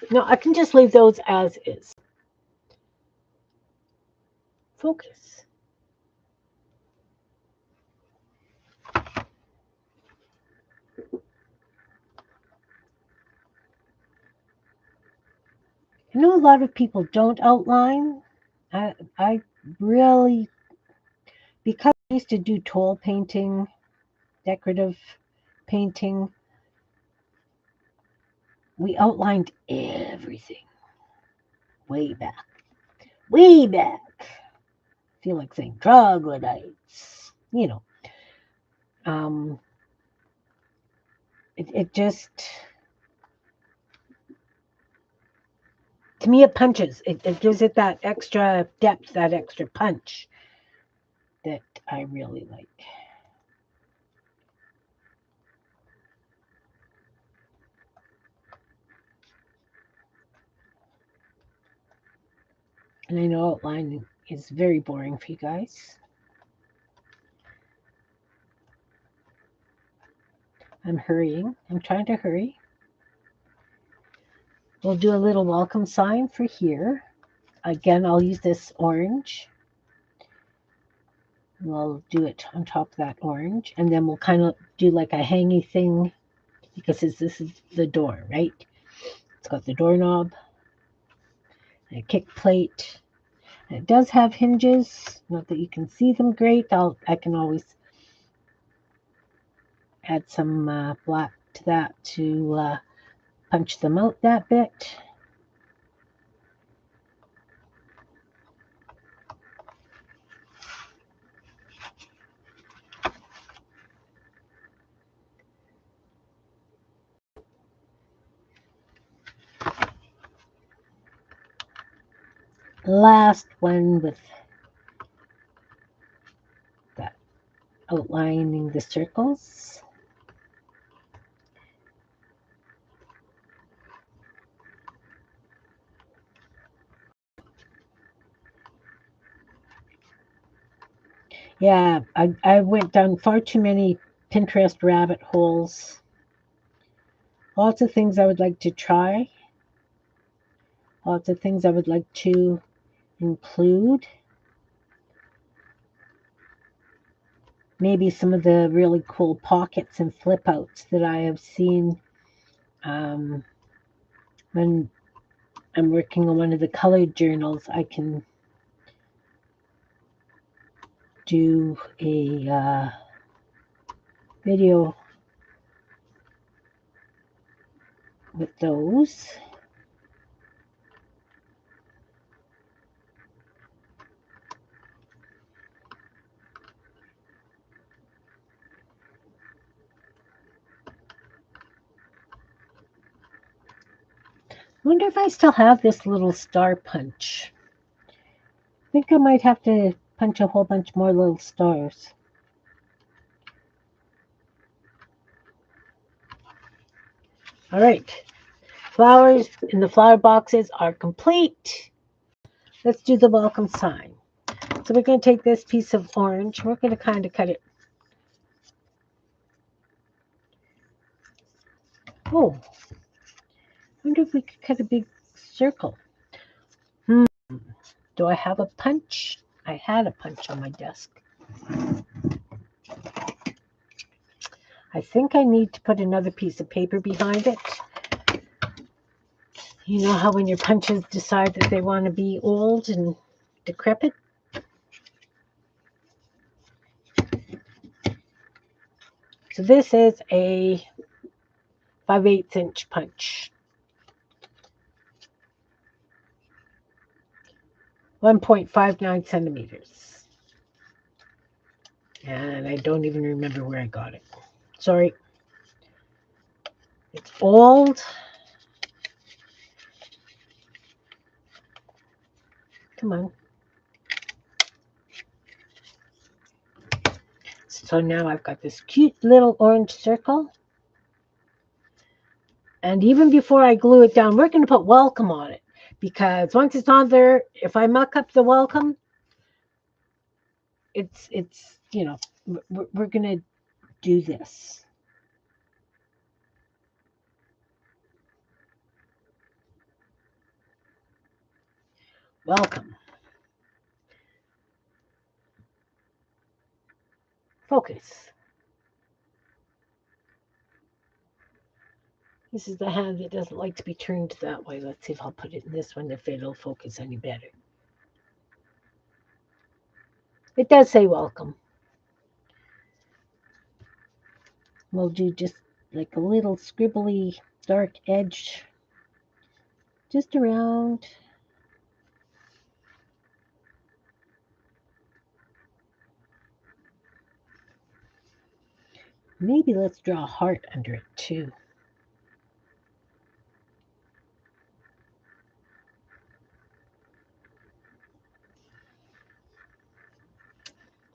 No, I can just leave those as is. Focus. I know a lot of people don't outline. I really, because I used to do toll painting, decorative painting, we outlined everything way back. Way back. I feel like saying troglodytes. Um, it just, to me, it punches. It gives it that extra depth, that extra punch that I really like. And I know outlining is very boring for you guys. I'm hurrying. I'm trying to hurry. We'll do a little welcome sign for here. Again, I'll use this orange. We'll do it on top of that orange. And then we'll kind of do like a hangy thing because this is the door, right? It's got the doorknob and a kick plate. And it does have hinges. Not that you can see them great. I can always add some black to that to punch them out that bit. Last one with that outlining the circles. Yeah, I went down far too many Pinterest rabbit holes. Lots of things I would like to try. Lots of things I would like to include. Maybe some of the really cool pockets and flip outs that I have seen when I'm working on one of the colored journals. I can do a video with those. I wonder if I still have this little star punch. I think I might have to punch a whole bunch more little stars. All right, flowers in the flower boxes are complete. Let's do the welcome sign. So we're going to take this piece of orange. We're going to kind of cut it. Oh, I wonder if we could cut a big circle. Do I have a punch? I had a punch on my desk. I think I need to put another piece of paper behind it. You know how when your punches decide that they want to be old and decrepit? So this is a 5/8 inch punch. 1.59 centimeters. And I don't even remember where I got it. Sorry. It's old. Come on. So now I've got this cute little orange circle. And even before I glue it down, we're going to put welcome on it. Because once it's on there, if I muck up the welcome, it's you know, we're going to do this. Welcome. Focus. This is the hand that doesn't like to be turned that way. Let's see if I'll put it in this one, if it'll focus any better. It does say welcome. We'll do just like a little scribbly dark edge just around. Maybe let's draw a heart under it too.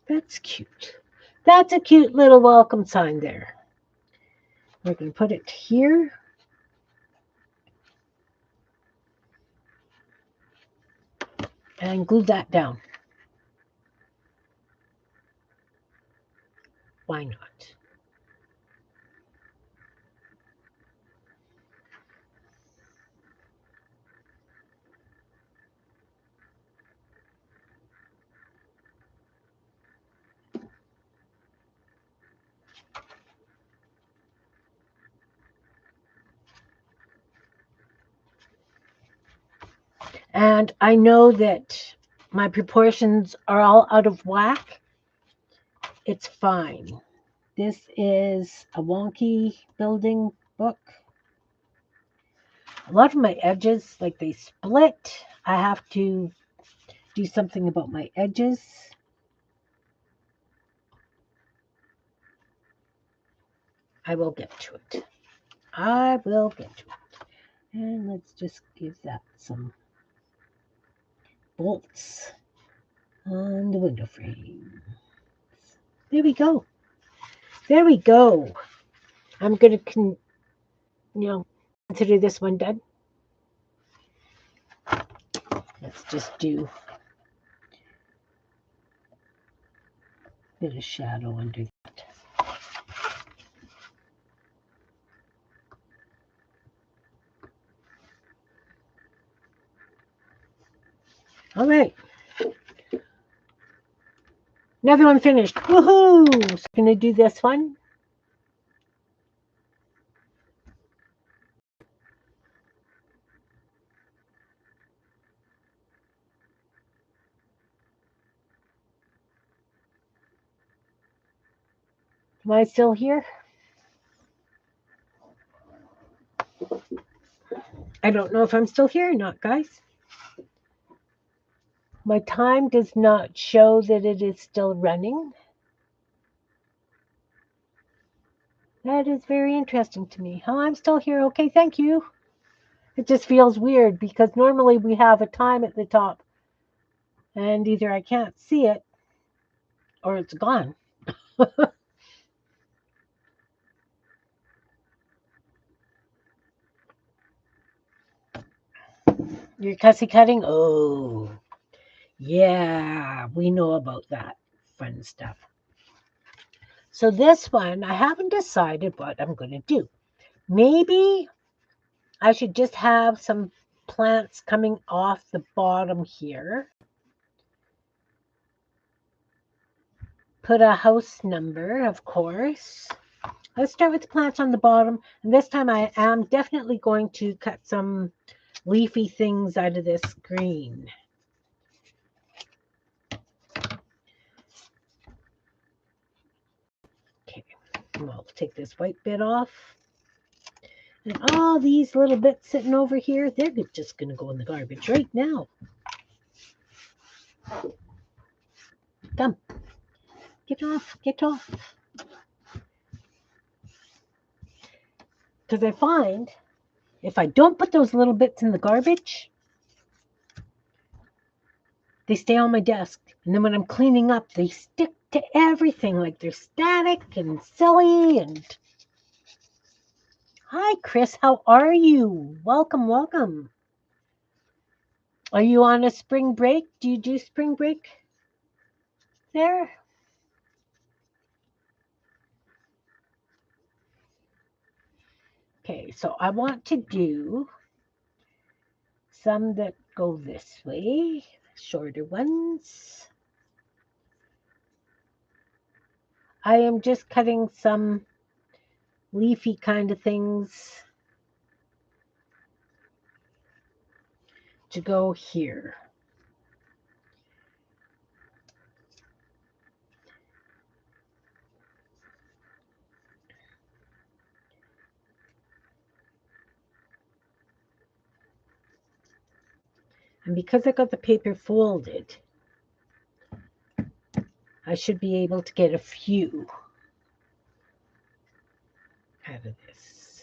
That's cute. That's a cute little welcome sign there. We're going to put it here. And glue that down. Why not? And I know that my proportions are all out of whack. It's fine. This is a wonky building book. A lot of my edges, like they split. I have to do something about my edges. I will get to it. I will get to it. And let's just give that some bolts on the window frame. There we go. There we go. I'm going to, consider this one done. Let's just do a bit of shadow under that. All right. Another one finished. Woohoo! So I'm going to do this one. Am I still here? I don't know if I'm still here or not, guys. My time does not show that it is still running. That is very interesting to me. Oh, I'm still here. Okay, thank you. It just feels weird because normally we have a time at the top and either I can't see it or it's gone. You're cussy cutting? Oh, yeah, we know about that fun stuff. So this one, I haven't decided what I'm going to do. Maybe I should just have some plants coming off the bottom here. Put a house number, of course. Let's start with the plants on the bottom. And this time I am definitely going to cut some leafy things out of this green. Okay, we'll take this white bit off. And all these little bits sitting over here, they're just going to go in the garbage right now. Come. Get off. Get off. Because I find if I don't put those little bits in the garbage, they stay on my desk. And then when I'm cleaning up, they stick to everything. Like they're static and silly. And hi, Chris. How are you? Welcome, welcome. Are you on a spring break? Do you do spring break there? Okay, so I want to do some that go this way, shorter ones. I am just cutting some leafy kind of things to go here. And because I got the paper folded, I should be able to get a few out of this.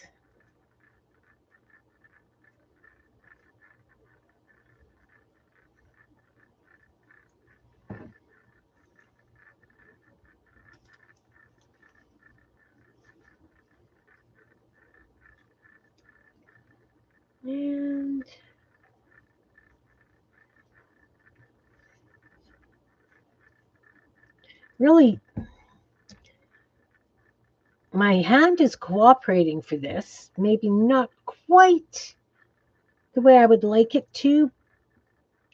And really, my hand is cooperating for this. Maybe not quite the way I would like it to.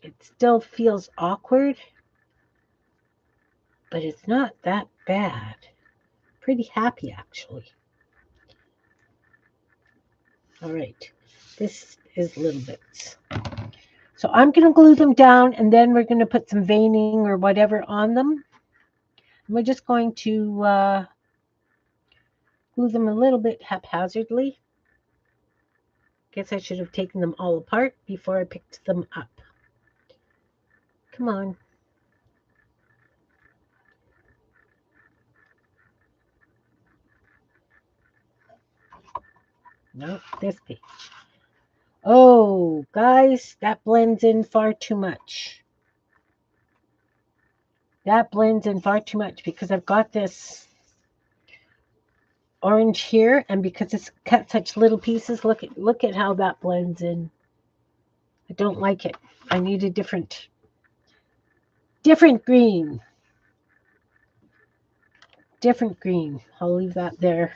It still feels awkward, but it's not that bad. Pretty happy, actually. All right, this is little bits. So I'm going to glue them down, and then we're going to put some veining or whatever on them. And we're just going to glue them a little bit haphazardly. Guess I should have taken them all apart before I picked them up. Come on. No, this page. Oh, guys, that blends in far too much. That blends in far too much because I've got this orange here, and because it's cut such little pieces, look at how that blends in. I don't like it. I need a different green. Different green. I'll leave that there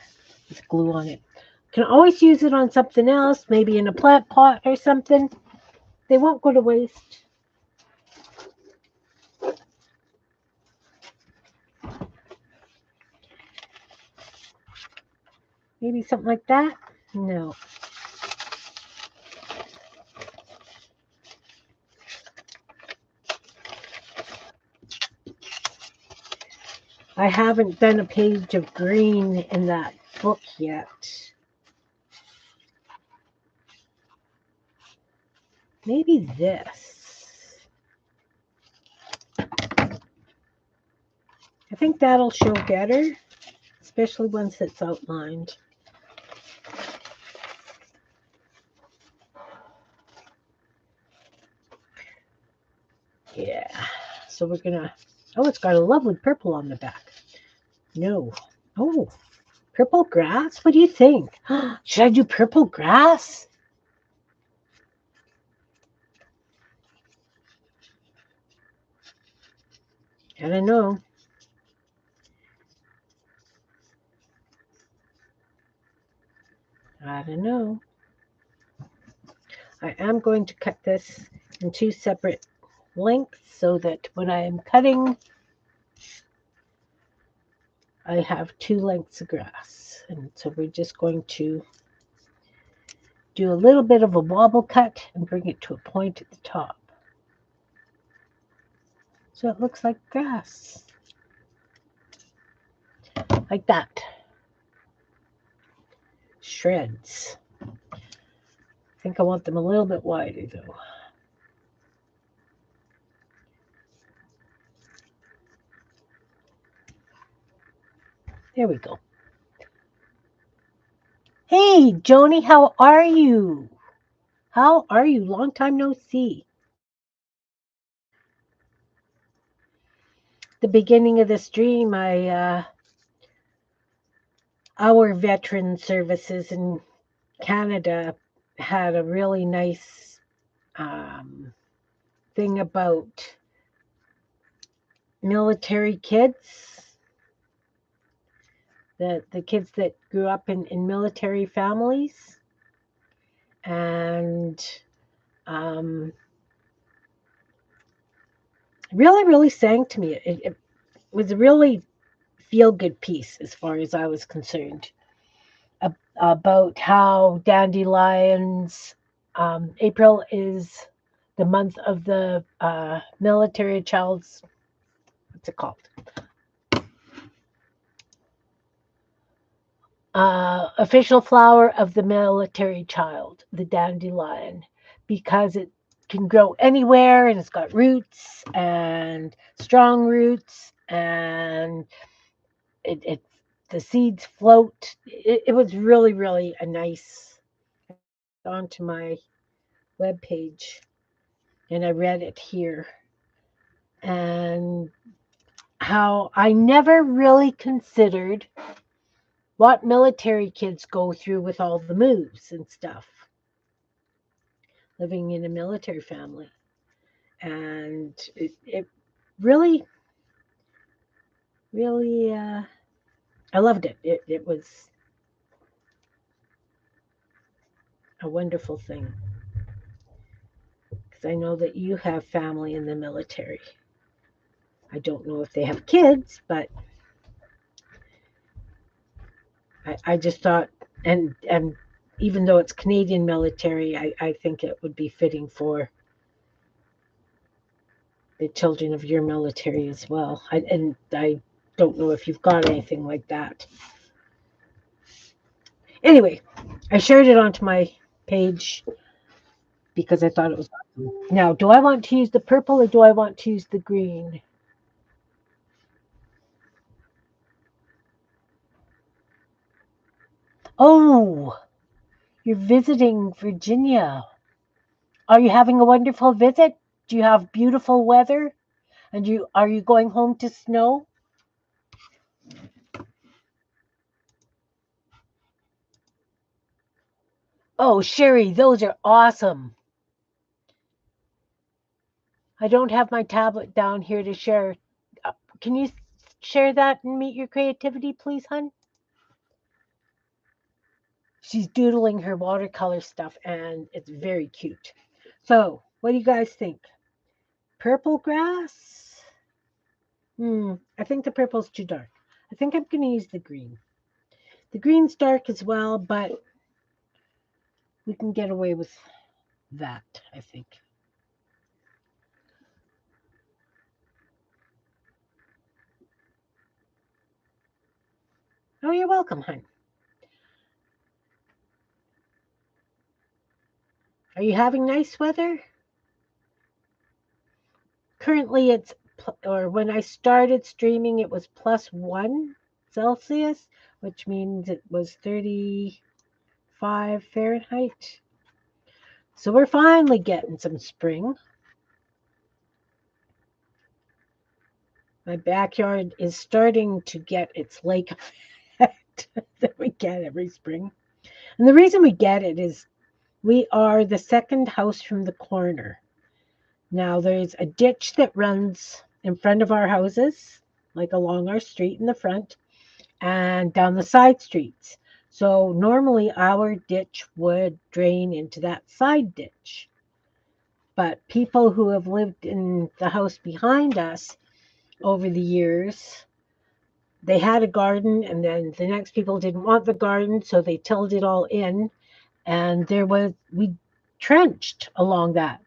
with glue on it. Can always use it on something else, maybe in a plant pot or something. They won't go to waste. Maybe something like that? No. I haven't done a page of green in that book yet. Maybe this. I think that'll show better, especially once it's outlined. Yeah. So we're gonna. Oh, it's got a lovely purple on the back. No. Oh, purple grass? What do you think? Should I do purple grass? I don't know. I don't know. I am going to cut this in two separate lengths so that when I am cutting, I have two lengths of grass. And so we're just going to do a little bit of a wobble cut and bring it to a point at the top. So it looks like grass. Like that. Shreds. I think I want them a little bit wider though. There we go. Hey, Joni, how are you? How are you? Long time no see. The beginning of the stream, our veteran services in Canada had a really nice thing about military kids, the kids that grew up in military families, and really sang to me. It was a really feel good piece as far as I was concerned about how dandelions. April is the month of the military child's, what's it called? Official flower of the military child, the dandelion, because it can grow anywhere and it's got roots and strong roots and it the seeds float. It was really a nice onto my web page and I read it here and how I never really considered what military kids go through with all the moves and stuff living in a military family. And it really, really, I loved it. It was a wonderful thing. Because I know that you have family in the military. I don't know if they have kids, but I just thought, and even though it's Canadian military, I think it would be fitting for the children of your military as well. And I don't know if you've got anything like that. Anyway, I shared it onto my page because I thought it was awesome. Now, do I want to use the purple or do I want to use the green? Oh, you're visiting Virginia. Are you having a wonderful visit? Do you have beautiful weather? And are you going home to snow? Oh, Sherry, those are awesome. I don't have my tablet down here to share. Can you share that and meet your creativity, please, hun? She's doodling her watercolor stuff and it's very cute. So, what do you guys think? Purple grass? I think the purple's too dark. I think I'm going to use the green. The green's dark as well, but we can get away with that, I think. Oh, you're welcome, hon. Are you having nice weather? Currently, or when I started streaming, it was +1 Celsius, which means it was 35 Fahrenheit. So we're finally getting some spring. My backyard is starting to get its lake effect that we get every spring. And the reason we get it is we are the second house from the corner. Now, there's a ditch that runs in front of our houses, like along our street in the front, and down the side streets. So, normally our ditch would drain into that side ditch. But people who have lived in the house behind us over the years, they had a garden, and then the next people didn't want the garden, so they tilled it all in. And we trenched along that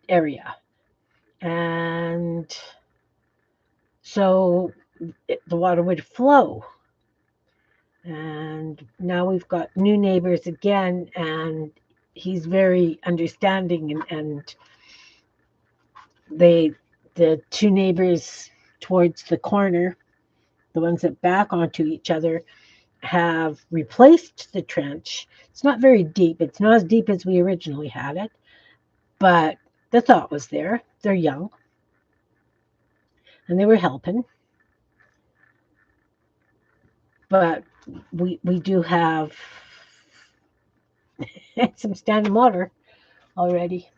area. And so the water would flow. And now we've got new neighbors again, and he's very understanding, and the two neighbors towards the corner, the ones that back onto each other, have replaced the trench. It's not very deep. It's not as deep as we originally had it, but the thought was there. They're young, and they were helping. But we do have some standing water already.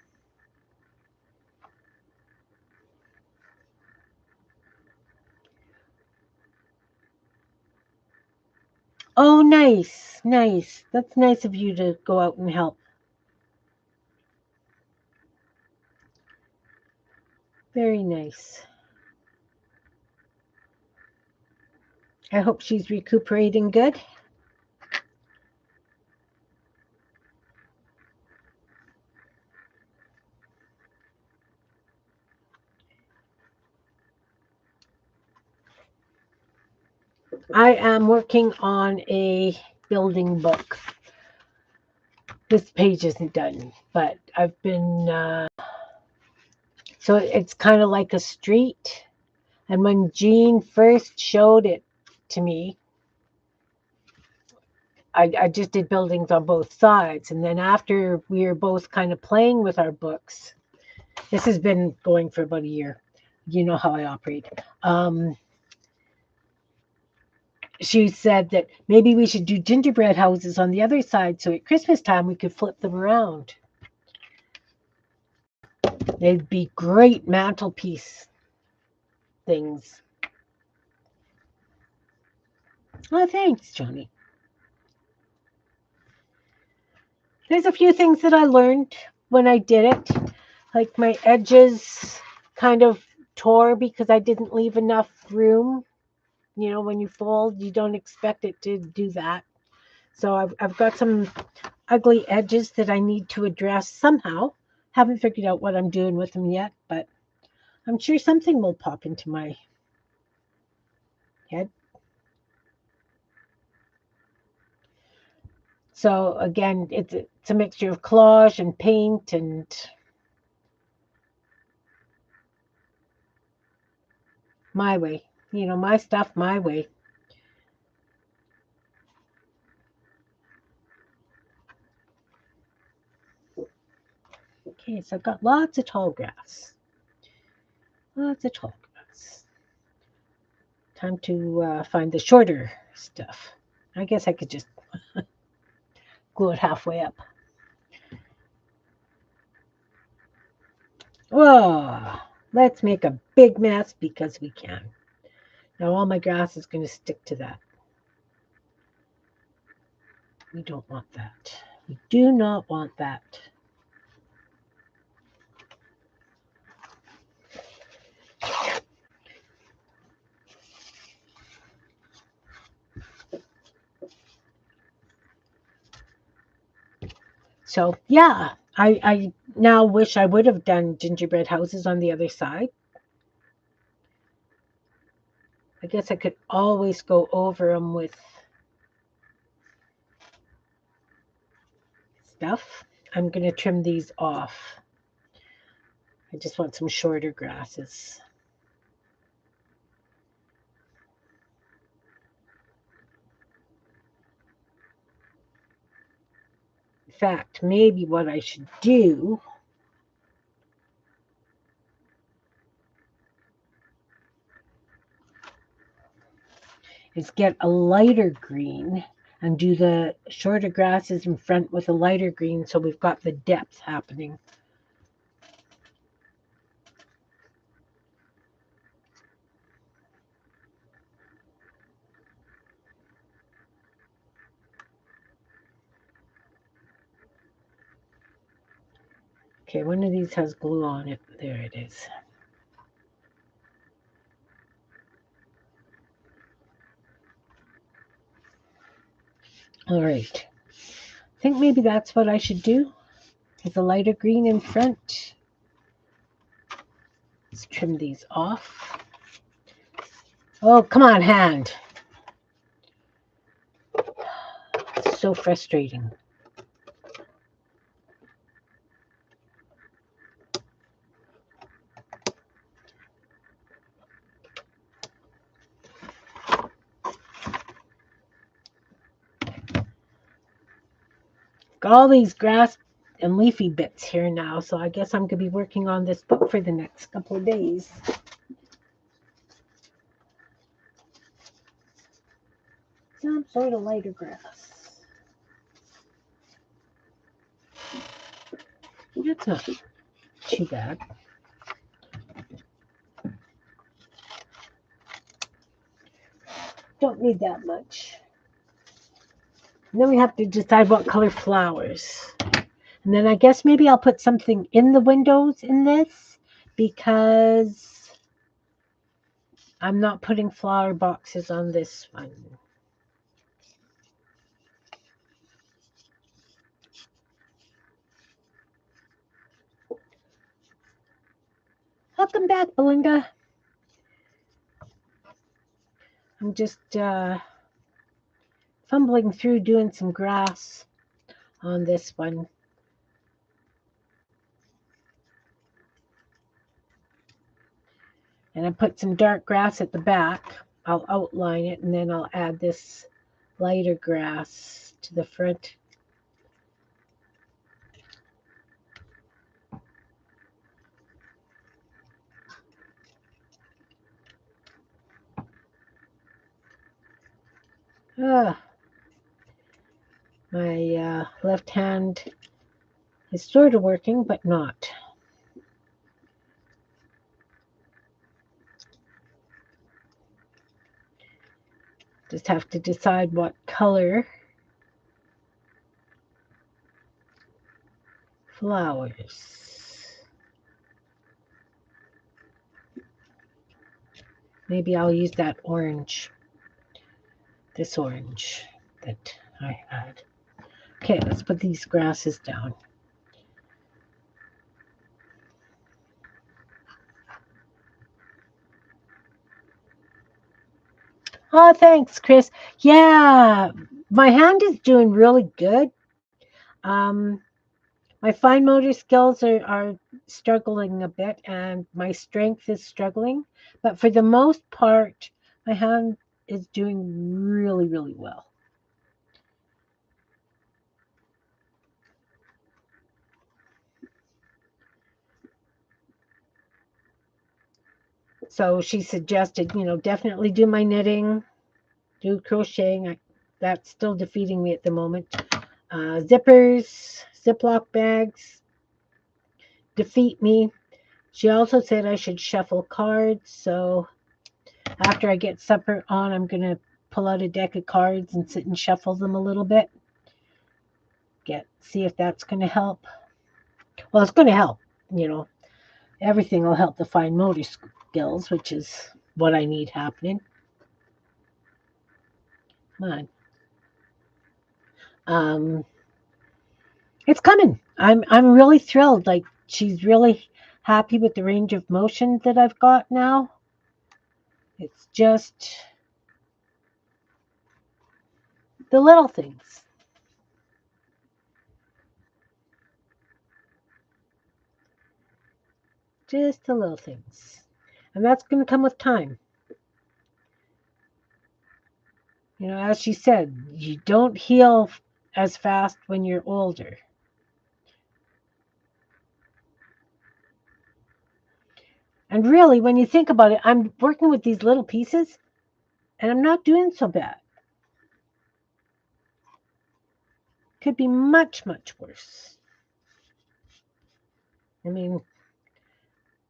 Oh, nice, nice. That's nice of you to go out and help. Very nice. I hope she's recuperating good. I am working on a building book. This page isn't done, but I've been, so it's kind of like a street. And when Jean first showed it to me, I just did buildings on both sides. And then after we were both kind of playing with our books, this has been going for about a year. You know how I operate. She said that maybe we should do gingerbread houses on the other side so at Christmas time we could flip them around. They'd be great mantelpiece things. Oh, thanks, Johnny. There's a few things that I learned when I did it. Like my edges kind of tore because I didn't leave enough room. You know, when you fold, you don't expect it to do that. So I've got some ugly edges that I need to address somehow. Haven't figured out what I'm doing with them yet, but I'm sure something will pop into my head. So again, it's a mixture of collage and paint and my way. You know, my stuff my way. Okay, so I've got lots of tall grass. Lots of tall grass. Time to find the shorter stuff. I guess I could just glue it halfway up. Whoa! Let's make a big mess because we can. Now all my grass is going to stick to that. We don't want that. We do not want that. So yeah, I now wish I would have done gingerbread houses on the other side. I guess I could always go over them with stuff. I'm going to trim these off. I just want some shorter grasses. In fact, maybe what I should do is get a lighter green and do the shorter grasses in front with a lighter green so we've got the depth happening. Okay, one of these has glue on it. There it is. All right. I think maybe that's what I should do. With a lighter green in front. Let's trim these off. Oh, come on, hand. It's so frustrating. Got all these grass and leafy bits here now, so I guess I'm going to be working on this book for the next couple of days. Some sort of lighter grass. That's not too bad. Don't need that much. And then we have to decide what color flowers. And then I guess maybe I'll put something in the windows in this because I'm not putting flower boxes on this one. Welcome back, Belinda. I'm just fumbling through doing some grass on this one. And I put some dark grass at the back. I'll outline it and then I'll add this lighter grass to the front. Ah, my left hand is sort of working, but not. Just have to decide what color flowers. Maybe I'll use that orange, this orange that I had. Okay, let's put these grasses down. Oh, thanks, Chris. Yeah, my hand is doing really good. Um, my fine motor skills are struggling a bit, and my strength is struggling. But for the most part, my hand is doing really, really well. So she suggested, definitely do my knitting, do crocheting. That's still defeating me at the moment. Zippers, Ziploc bags defeat me. She also said I should shuffle cards. So after I get supper on, I'm going to pull out a deck of cards and sit and shuffle them a little bit. See if that's going to help. Well, it's going to help. Everything will help the fine motor skills, which is what I need happening. Come on. It's coming. I'm really thrilled. Like she's really happy with the range of motion that I've got now. It's just the little things. Just the little things. And that's going to come with time. You know, as she said, you don't heal as fast when you're older. And really, when you think about it, I'm working with these little pieces and I'm not doing so bad. Could be much, much worse. I mean,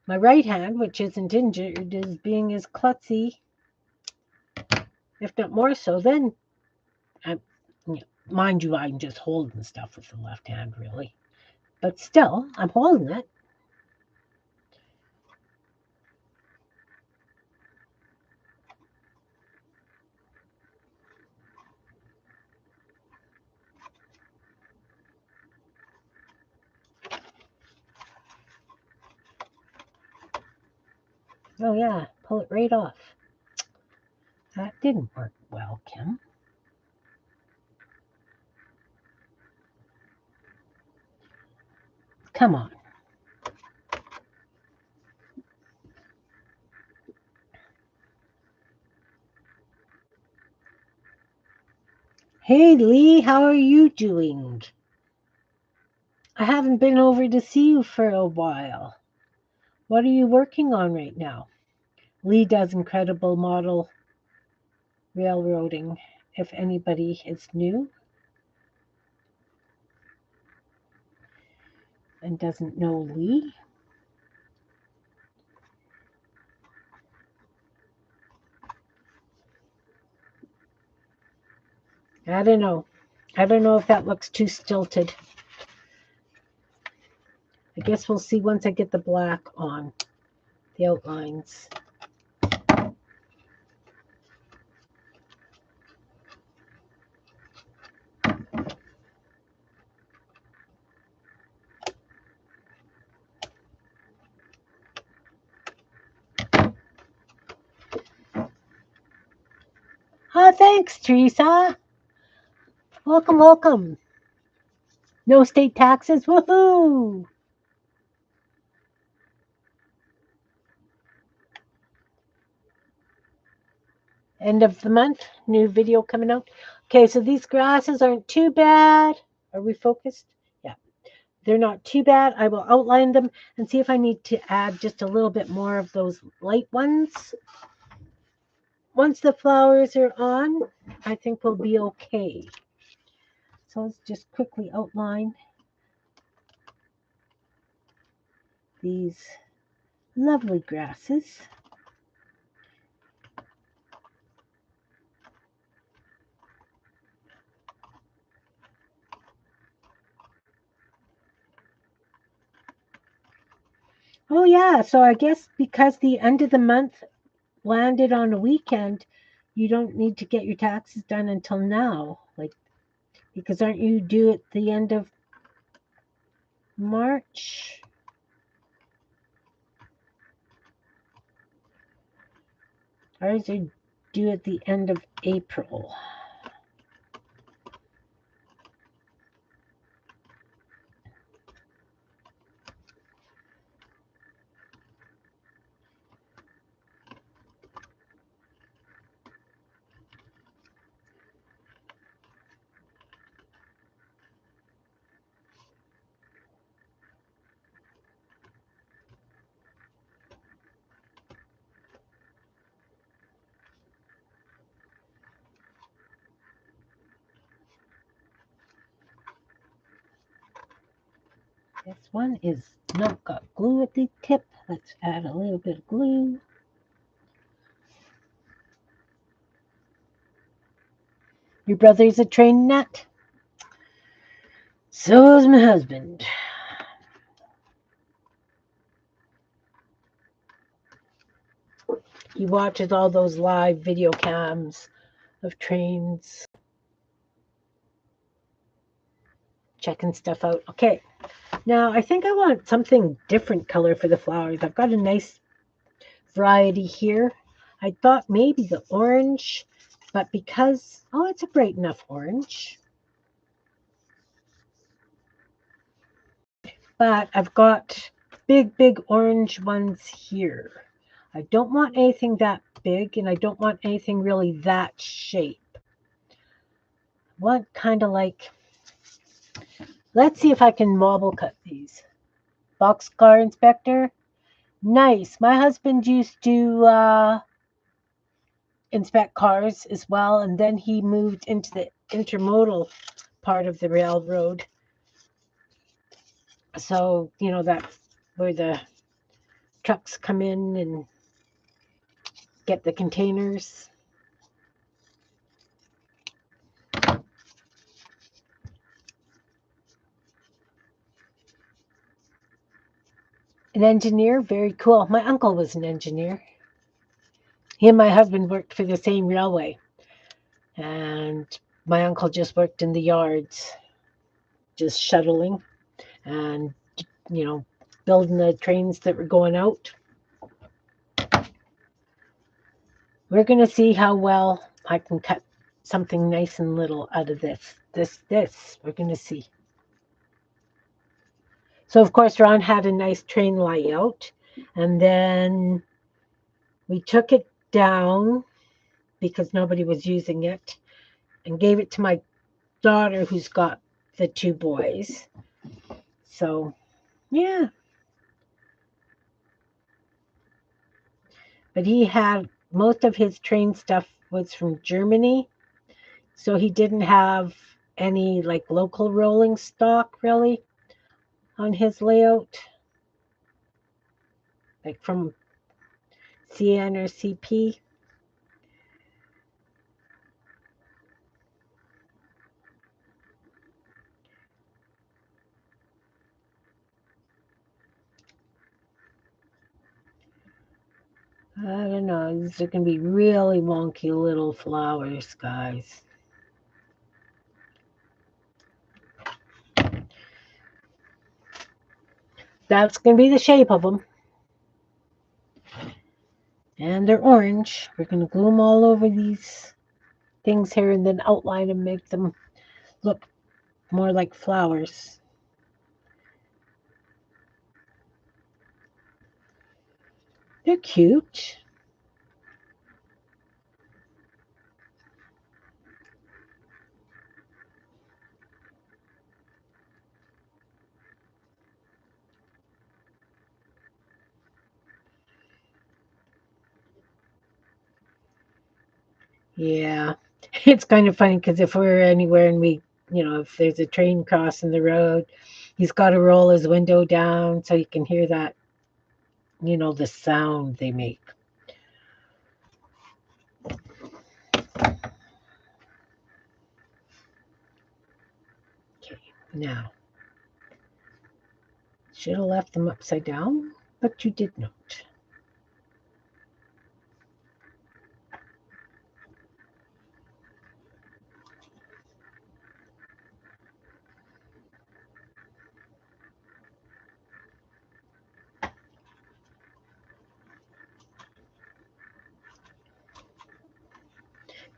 my right hand, which isn't injured, is being as klutzy, if not more so, than I'm, mind you, I'm just holding stuff with the left hand, really. But still, I'm holding it. Oh, yeah, pull it right off. That didn't work well, Kim. Come on. Hey, Lee, how are you doing? I haven't been over to see you for a while. What are you working on right now? Lee does incredible model railroading, if anybody is new and doesn't know Lee. I don't know. I don't know if that looks too stilted. I guess we'll see once I get the black on the outlines. Oh, thanks, Teresa. Welcome, welcome. No state taxes. Woohoo! End of the month. New video coming out. Okay, so these grasses aren't too bad. Are we focused? Yeah. They're not too bad. I will outline them and see if I need to add just a little bit more of those light ones. Once the flowers are on, I think we'll be okay. So let's just quickly outline these lovely grasses. Oh yeah, so I guess because the end of the month landed on a weekend, you don't need to get your taxes done until now. Like, because aren't you due at the end of March? Ours are due at the end of April. This one is not got glue at the tip. Let's add a little bit of glue. Your brother's a trained nut. So is my husband. He watches all those live video cams of trains. checking stuff out. Okay, now I think I want something different color for the flowers. I've got a nice variety here. I thought maybe the orange, but because, oh, it's a bright enough orange. But I've got big orange ones here. I don't want anything that big, and I don't want anything really that shape. I want kind of like, let's see if I can marble cut these. Boxcar inspector. Nice. My husband used to inspect cars as well, and then he moved into the intermodal part of the railroad. So, that's where the trucks come in and get the containers. An engineer, very cool. My uncle was an engineer. He and my husband worked for the same railway, and my uncle just worked in the yards, just shuttling and building the trains that were going out. We're going to see how well I can cut something nice and little out of this. We're going to see. So, of course, Ron had a nice train layout, and then we took it down because nobody was using it and gave it to my daughter who's got the two boys. So, yeah. But he had most of his train stuff was from Germany. So he didn't have any like local rolling stock really on his layout. Like from CN or CP. I don't know. These are going to be really wonky little flowers, guys. That's going to be the shape of them. And they're orange. We're going to glue them all over these things here and then outline and make them look more like flowers. They're cute. Yeah. It's kind of funny because if we're anywhere and if there's a train crossing the road, he's got to roll his window down so you can hear that, the sound they make. Okay, now, should have left them upside down, but you did not.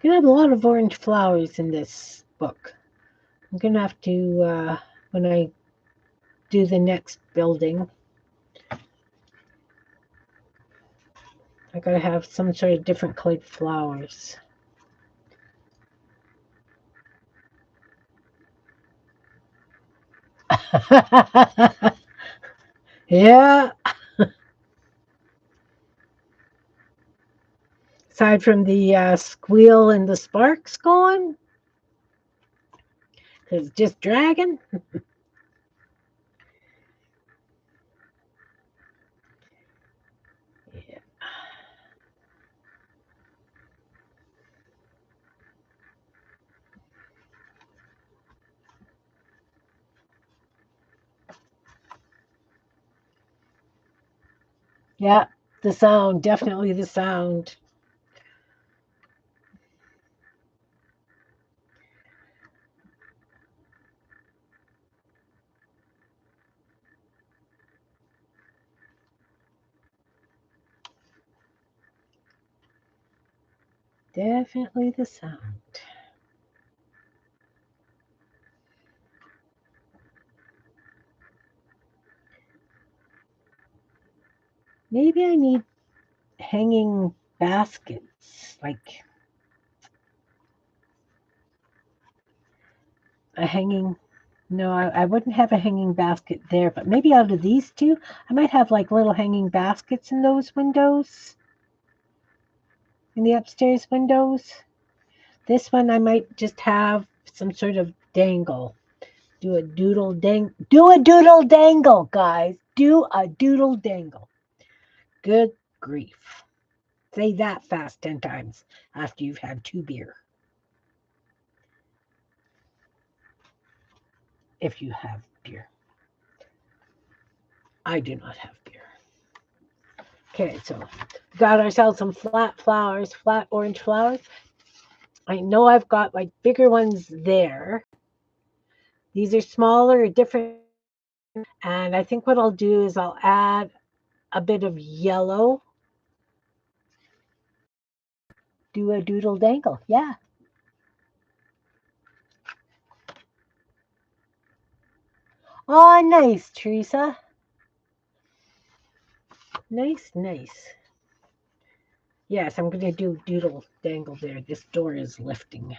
You have a lot of orange flowers in this book. I'm going to have to, when I do the next building, I got to have some sort of different colored flowers. Yeah. Aside from the squeal and the sparks going, because it's just dragging. Yeah. Yeah, the sound, definitely the sound. Definitely the sound. Maybe I need hanging baskets, like a hanging. No, I wouldn't have a hanging basket there, but maybe out of these two, I might have like little hanging baskets in those windows, in the upstairs windows. This one I might just have some sort of dangle. Do a doodle dangle, guys. Do a doodle dangle. Good grief. Say that fast 10 times after you've had 2 beer. If you have beer. I do not have beer. Okay, so got ourselves some flat flowers, flat orange flowers. I know I've got like bigger ones there. These are smaller, different. And I think what I'll do is I'll add a bit of yellow. Do a doodle dangle. Yeah. Oh, nice, Teresa. Nice, nice. Yes, I'm going to do doodle dangle there. This door is lifting.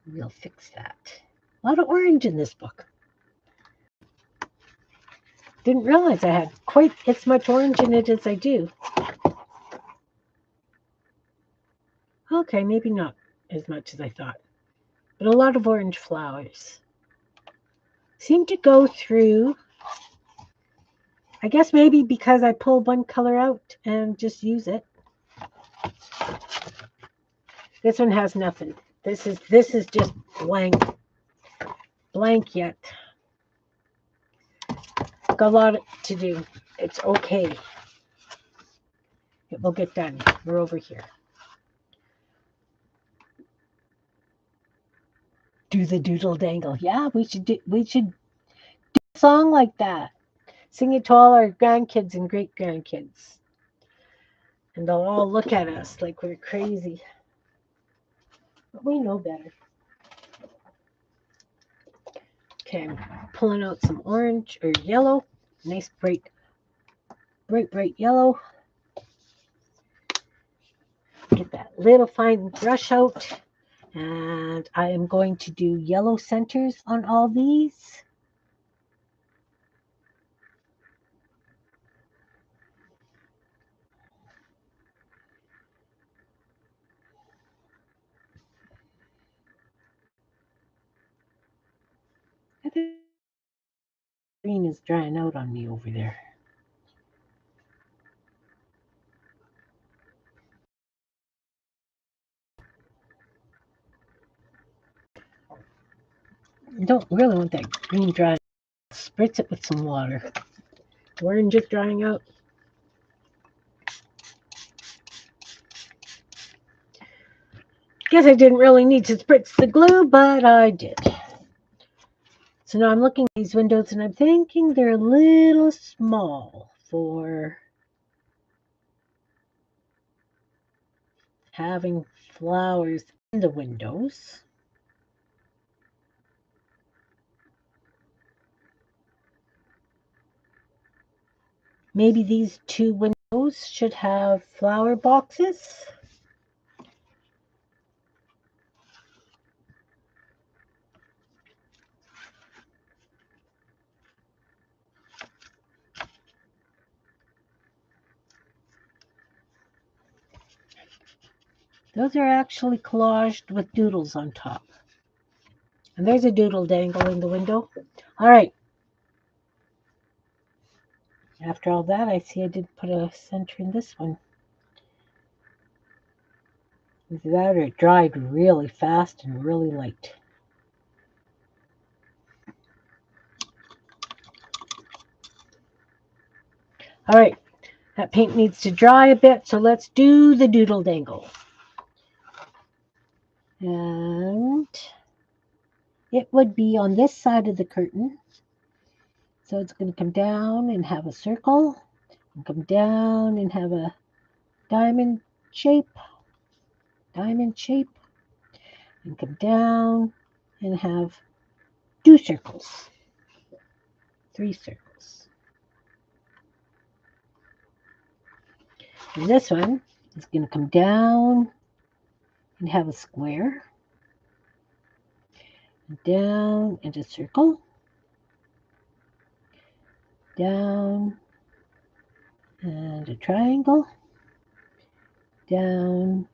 We'll fix that. A lot of orange in this book. Didn't realize I had quite as much orange in it as I do. Okay, maybe not as much as I thought, but a lot of orange flowers. Seem to go through. I guess maybe because I pull one color out and just use it. This one has nothing. This is just blank. Blank yet. Got a lot to do. It's okay. It will get done. We're over here. Do the doodle dangle. Yeah, we should do a song like that. Sing it to all our grandkids and great grandkids. And they'll all look at us like we're crazy. But we know better. Okay, I'm pulling out some orange or yellow. Nice bright yellow. Get that little fine brush out. And I am going to do yellow centers on all these. I think green is drying out on me over there. I don't really want that green dry. Spritz it with some water. Orange is drying out. Guess I didn't really need to spritz the glue, but I did. So now I'm looking at these windows and I'm thinking they're a little small for having flowers in the windows. Maybe these 2 windows should have flower boxes. Those are actually collaged with doodles on top. And there's a doodle dangle in the window. All right. After all that, I see I did put a center in this one. Either that or it dried really fast and really light. All right. That paint needs to dry a bit, so let's do the doodle dangle. And it would be on this side of the curtain. So it's going to come down and have a circle, and come down and have a diamond, shape, diamond shape, and come down and have 2 circles, 3 circles. And this one is going to come down and have a square, down and a circle, down and a triangle, down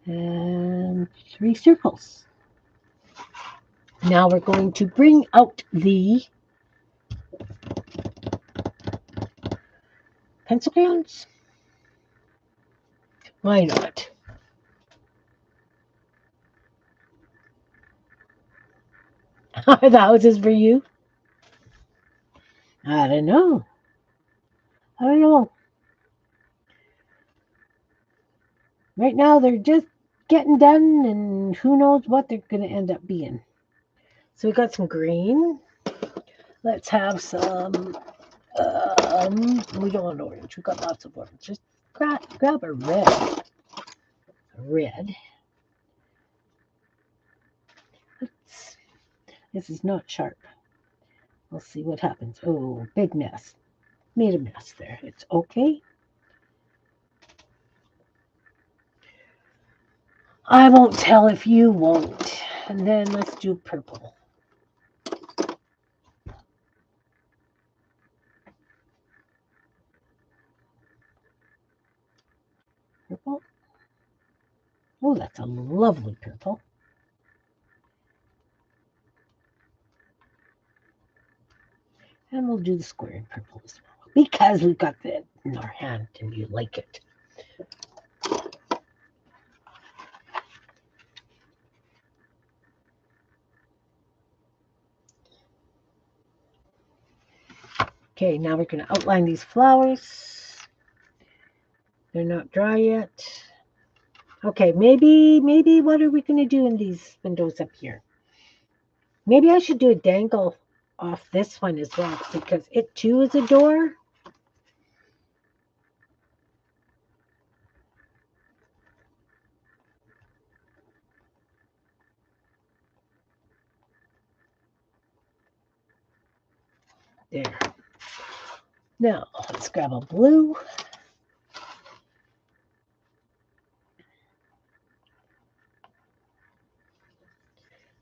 and 3 circles. Now we're going to bring out the pencil crayons. Why not? The house is for you. I don't know. Right now they're just getting done, and who knows what they're going to end up being. So we got some green. Let's have some. We don't want orange. We got lots of orange. Just grab a red. This is not sharp. We'll see what happens. Oh, big mess. Made a mess there. It's okay. I won't tell if you won't. And then let's do purple. Purple. Oh, that's a lovely purple. And we'll do the square in purple as well, because we've got that in our hand and you like it. Okay, now we're going to outline these flowers. They're not dry yet. Okay, maybe what are we going to do in these windows up here? Maybe I should do a dangle off this one as well, because it too is a door. There. Now, let's grab a blue.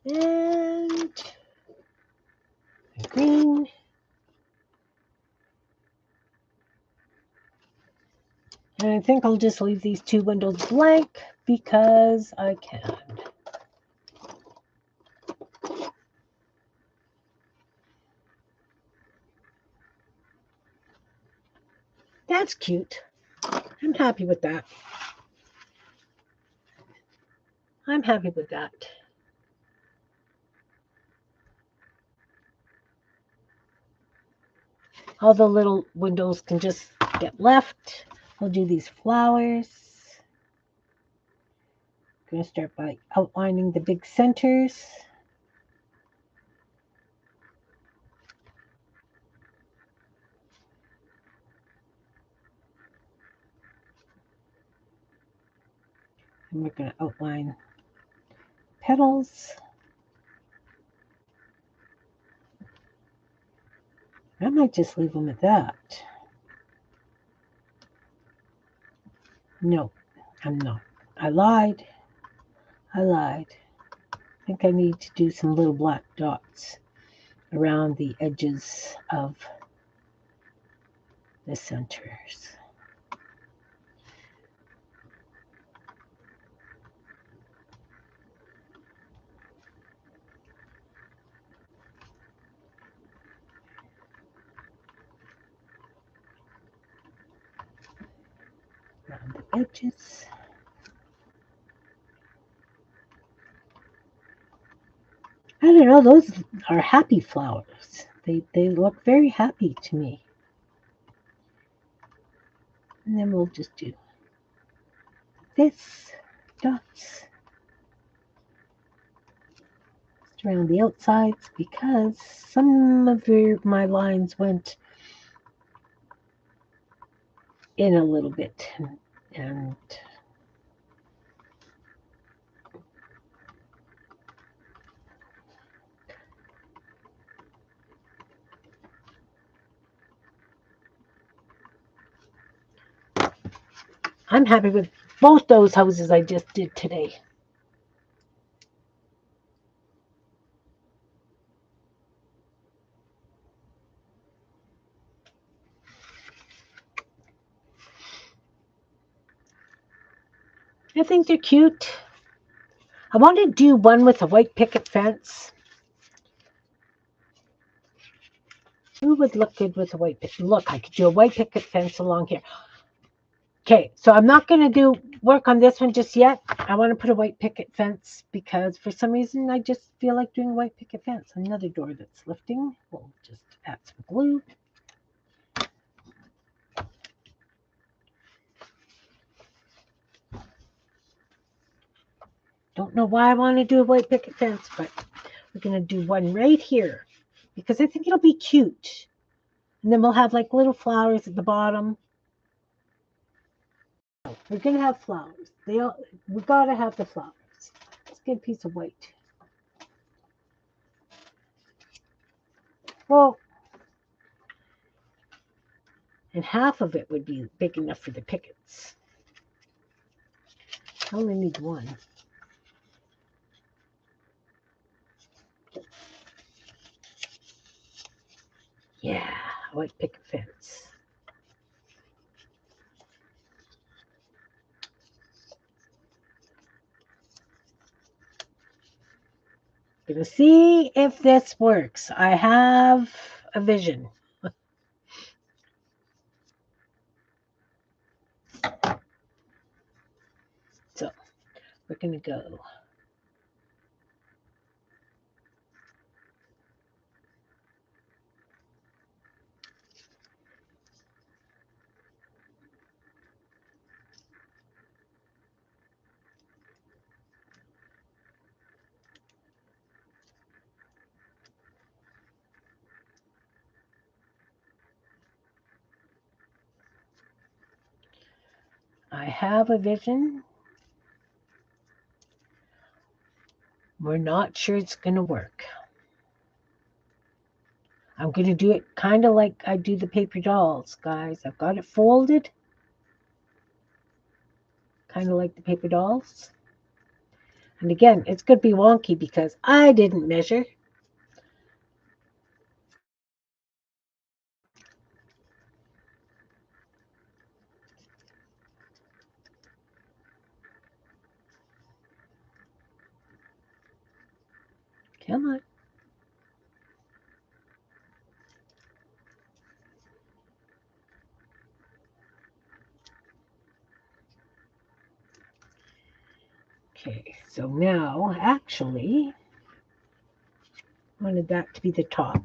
And a green. And I think I'll just leave these 2 windows blank because I can. That's cute. I'm happy with that. I'm happy with that. All the little windows can just get left. I'll do these flowers. I'm going to start by outlining the big centers. And we're going to outline petals. I might just leave them at that. No, I'm not. I lied. I think I need to do some little black dots around the edges of the centers. Around the edges. I don't know, those are happy flowers. They look very happy to me. And then we'll just do this, dots, just around the outsides, because some of my lines went in a little bit. And I'm happy with both those houses I just did today. I think they're cute. I want to do one with a white picket fence. Who would look good with a white picket? Look, I could do a white picket fence along here. Okay, so I'm not going to do work on this one just yet. I want to put a white picket fence because for some reason I just feel like doing a white picket fence. Another door that's lifting. We'll just add some glue. Don't know why I want to do a white picket fence, but we're going to do one right here because I think it'll be cute. And then we'll have like little flowers at the bottom. We're going to have flowers. We got to have the flowers. Let's get a piece of white. Well, and half of it would be big enough for the pickets. I only need one. Yeah, white picket fence. Gonna see if this works. I have a vision. So we're gonna go. I have a vision. We're not sure it's gonna work. I'm gonna do it kind of like I do the paper dolls, guys. I've got it folded, kind of like the paper dolls. And again, it's gonna be wonky because I didn't measure. Come on. Okay, so now actually, I wanted that to be the top.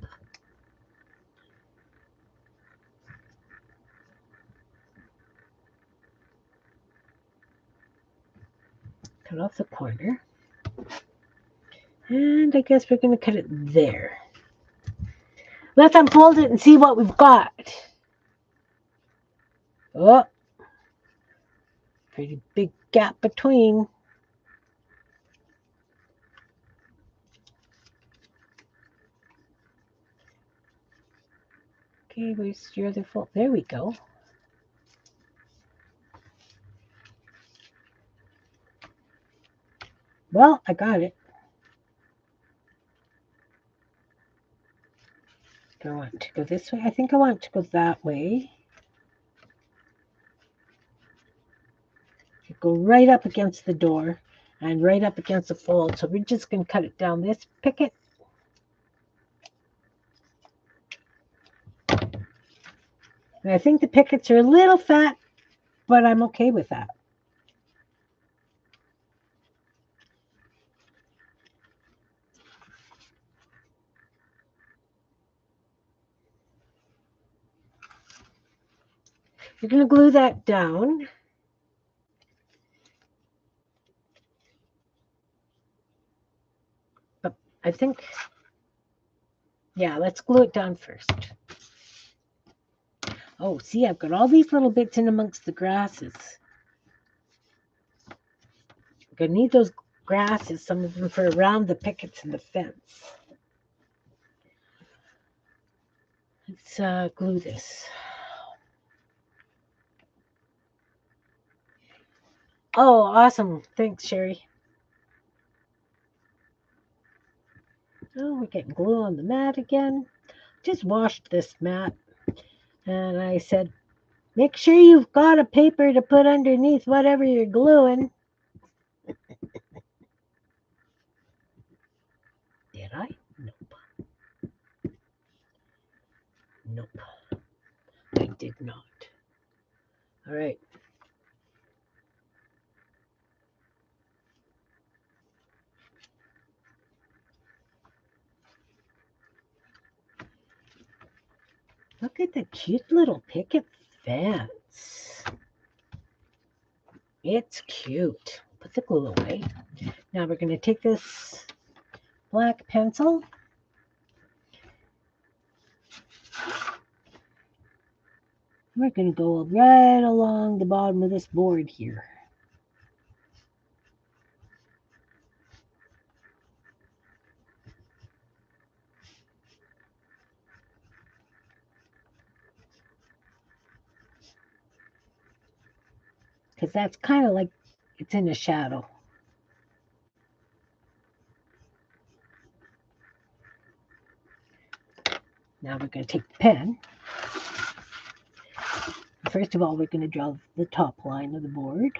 Cut off the corner. And I guess we're going to cut it there. Let's unfold it and see what we've got. Oh, pretty big gap between. Okay, where's your other fold? There we go. Well, I got it. Do I want to go this way? I think I want to go that way. Go right up against the door and right up against the fold. So we're just going to cut it down this picket. And I think the pickets are a little fat, but I'm okay with that. We're going to glue that down. But I think, yeah, let's glue it down first. Oh, see, I've got all these little bits in amongst the grasses. gonna need those grasses, some of them for around the pickets and the fence. Let's glue this. Oh, awesome. Thanks, Sherry. Oh, we're getting glue on the mat again. Just washed this mat. And I said, make sure you've got a paper to put underneath whatever you're gluing. Did I? Nope. Nope. I did not. All right. Look at the cute little picket fence. It's cute. Put the glue away. Now we're going to take this black pencil. We're going to go right along the bottom of this board here. Because that's kind of like it's in a shadow. Now we're going to take the pen. First of all, we're going to draw the top line of the board.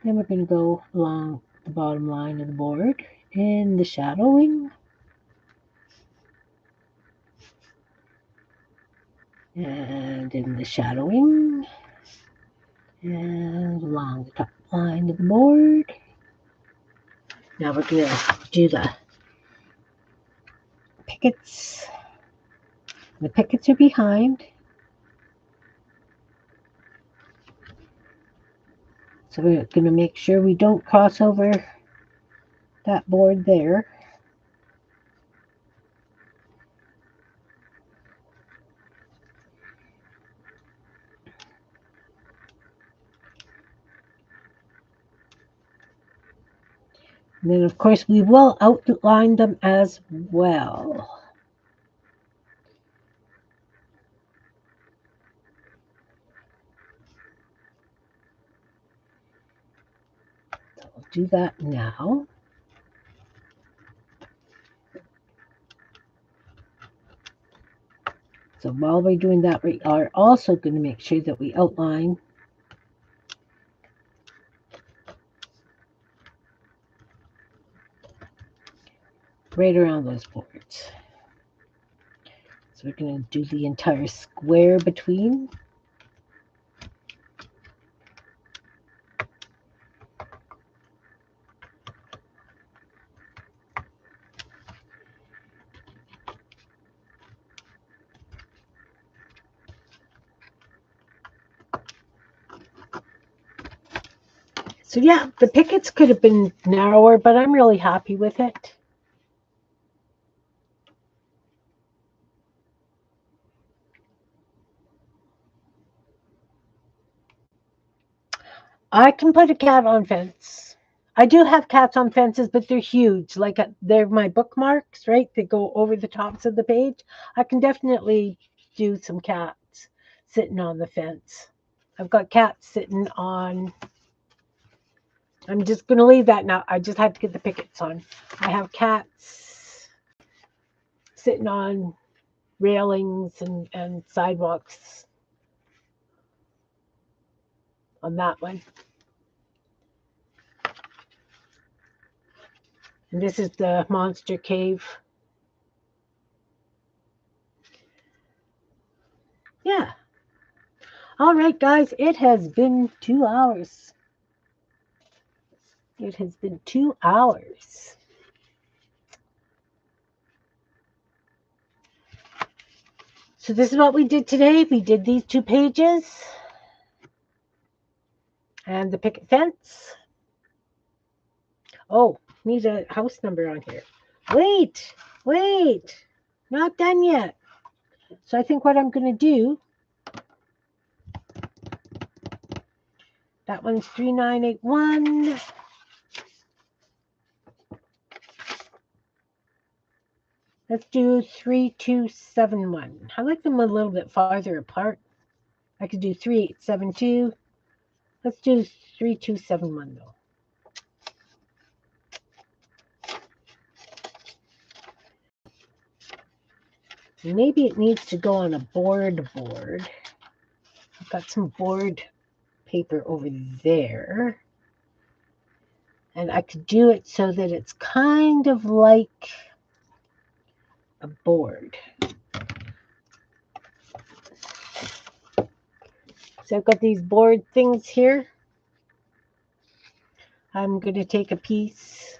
Then we're going to go along the bottom line of the board in the shadowing. And in the shadowing. And along the top line of the board. Now we're going to do the pickets. The pickets are behind. So we're going to make sure we don't cross over that board there. And then, of course, we will outline them as well. So I'll do that now. So while we're doing that, we are also going to make sure that we outline right around those boards. So we're going to do the entire square between. So yeah, the pickets could have been narrower, but I'm really happy with it. I can put a cat on fence. I do have cats on fences, but they're huge. Like they're my bookmarks, right? They go over the tops of the page. I can definitely do some cats sitting on the fence. I've got cats sitting on. I'm just going to leave that now. I just had to get the pickets on. I have cats sitting on railings and sidewalks on that one. And this is the monster cave. Yeah. All right, guys, it has been 2 hours. It has been 2 hours. So this is what we did today. We did these 2 pages and the picket fence. Oh, need a house number on here. Wait, not done yet. So I think what I'm going to do That one's 3981. Let's do 3271. I like them a little bit farther apart. I could do 3872. Let's do 3271 though. Maybe it needs to go on a board. I've got some board paper over there. And I could do it so that it's kind of like a board. So I've got these board things here. I'm going to take a piece.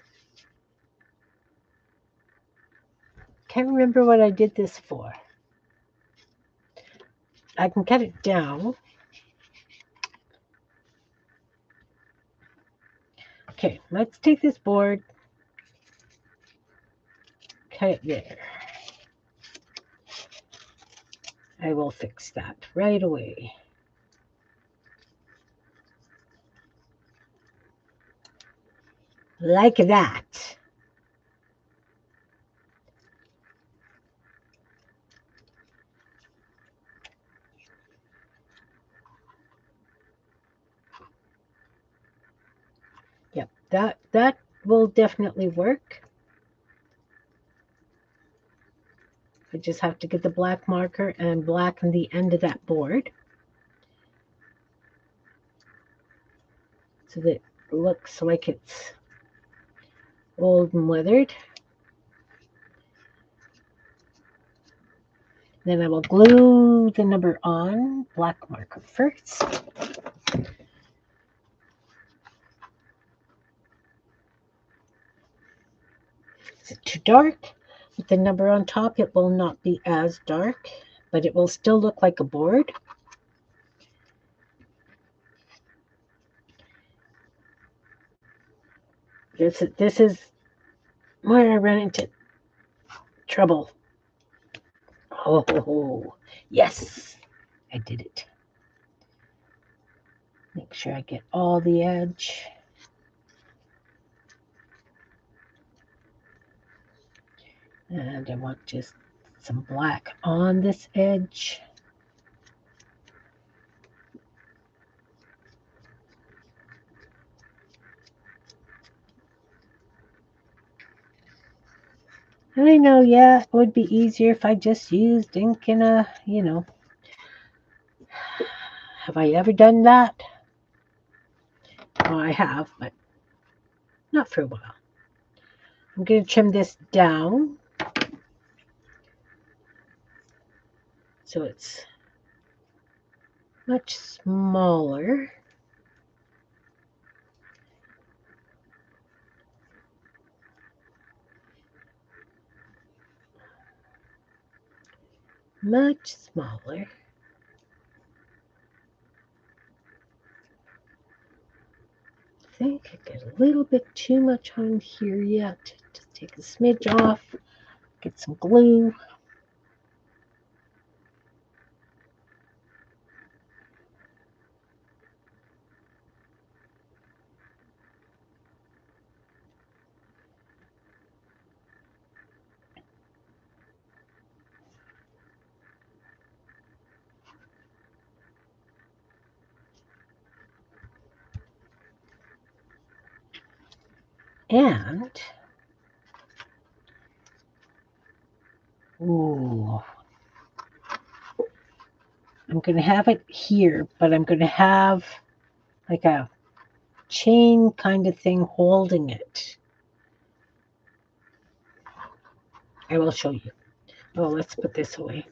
Can't remember what I did this for. I can cut it down. Okay, let's take this board, cut it there. I will fix that right away. Like that. Yep, that will definitely work. I just have to get the black marker and blacken the end of that board so that it looks like it's old and weathered. Then I will glue the number on, black marker first. Is it too dark? With the number on top, it will not be as dark, but it will still look like a board. This is where I ran into trouble. Oh, yes, I did it. Make sure I get all the edge. And I want just some black on this edge. I know, yeah, it would be easier if I just used ink in a, Have I ever done that? Oh, I have, but not for a while. I'm going to trim this down so it's much smaller. Much smaller. I think I got a little bit too much on here yet. Just take a smidge off, get some glue. And, ooh, I'm going to have it here, but I'm going to have like a chain kind of thing holding it. I will show you. Oh, let's put this away.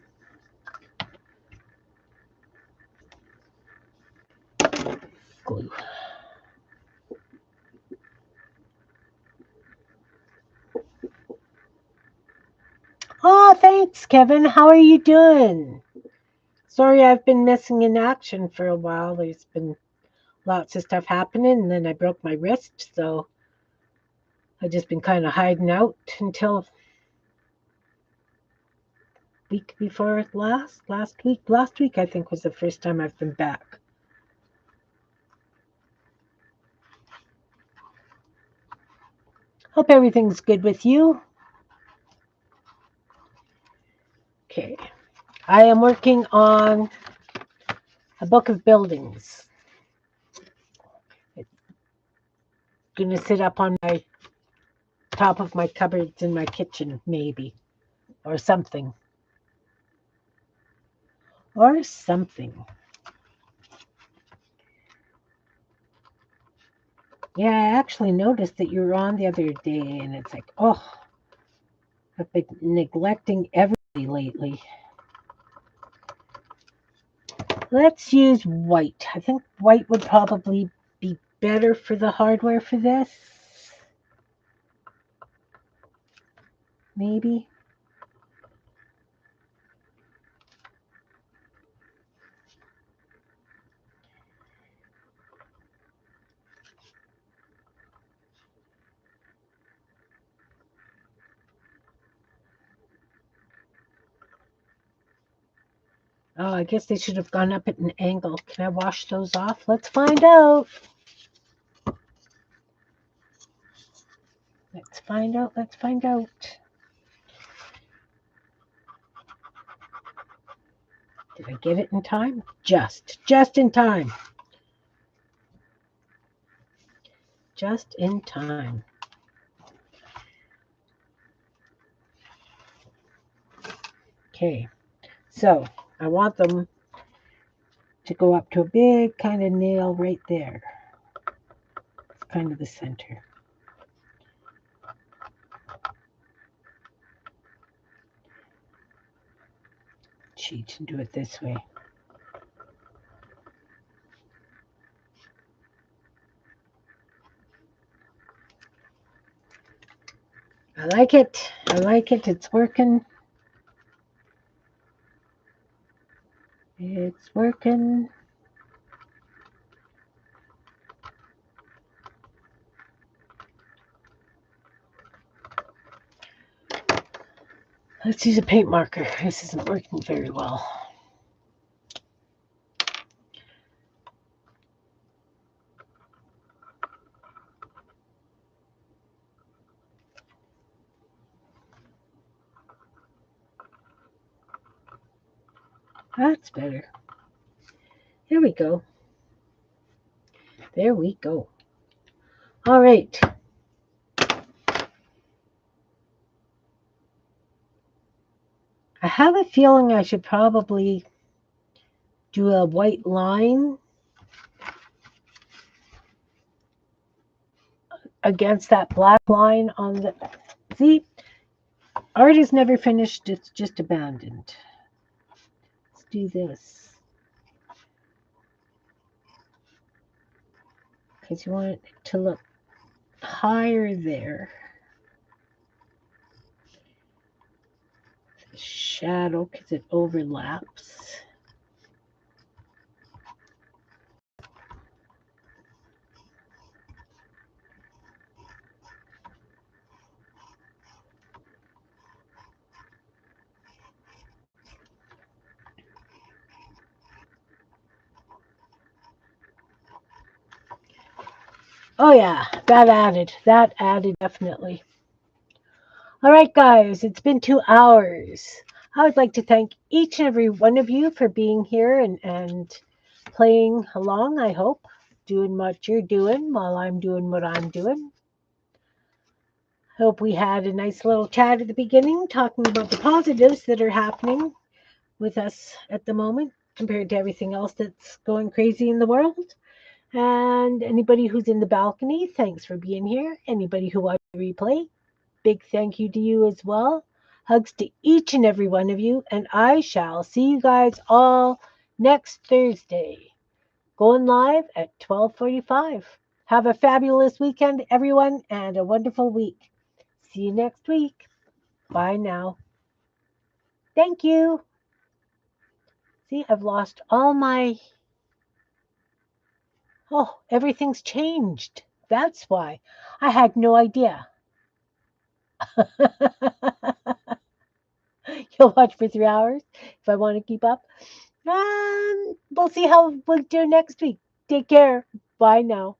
Glue. Oh, thanks, Kevin. How are you doing? Sorry, I've been missing in action for a while. There's been lots of stuff happening, and then I broke my wrist, so I've just been kind of hiding out until week before last week. Last week, I think, was the first time I've been back. Hope everything's good with you. Okay. I am working on a book of buildings. It's going to sit up on my top of my cupboards in my kitchen, maybe, or something. Or something. Yeah, I actually noticed that you were on the other day, and it's like, oh, I've been neglecting everybody lately. Let's use white. I think white would probably be better for the hardware for this. Maybe. Oh, I guess they should have gone up at an angle. Can I wash those off? Let's find out. Let's find out. Let's find out. Did I get it in time? Just in time. Just in time. Okay, so I want them to go up to a big kind of nail right there. It's kind of the center. Cheat and do it this way. I like it. I like it. It's working. It's working. Let's use a paint marker. This isn't working very well. That's better. There we go. There we go. All right. I have a feeling I should probably do a white line against that black line on the... See, art is never finished. It's just abandoned. Let's do this. Because you want it to look higher there. Shadow, because it overlaps. Oh yeah, that added definitely. All right, guys, it's been 2 hours. I would like to thank each and every one of you for being here and playing along, I hope, doing what you're doing while I'm doing what I'm doing. Hope we had a nice little chat at the beginning, talking about the positives that are happening with us at the moment compared to everything else that's going crazy in the world. And anybody who's in the balcony, thanks for being here. Anybody who watched the replay, big thank you to you as well. Hugs to each and every one of you, and I shall see you guys all next Thursday, going live at 12:45. Have a fabulous weekend, everyone, and a wonderful week. See you next week. Bye now. Thank you. See, I've lost all my... Oh, everything's changed. That's why. I had no idea. You'll watch for 3 hours if I want to keep up. We'll see how we'll do next week. Take care. Bye now.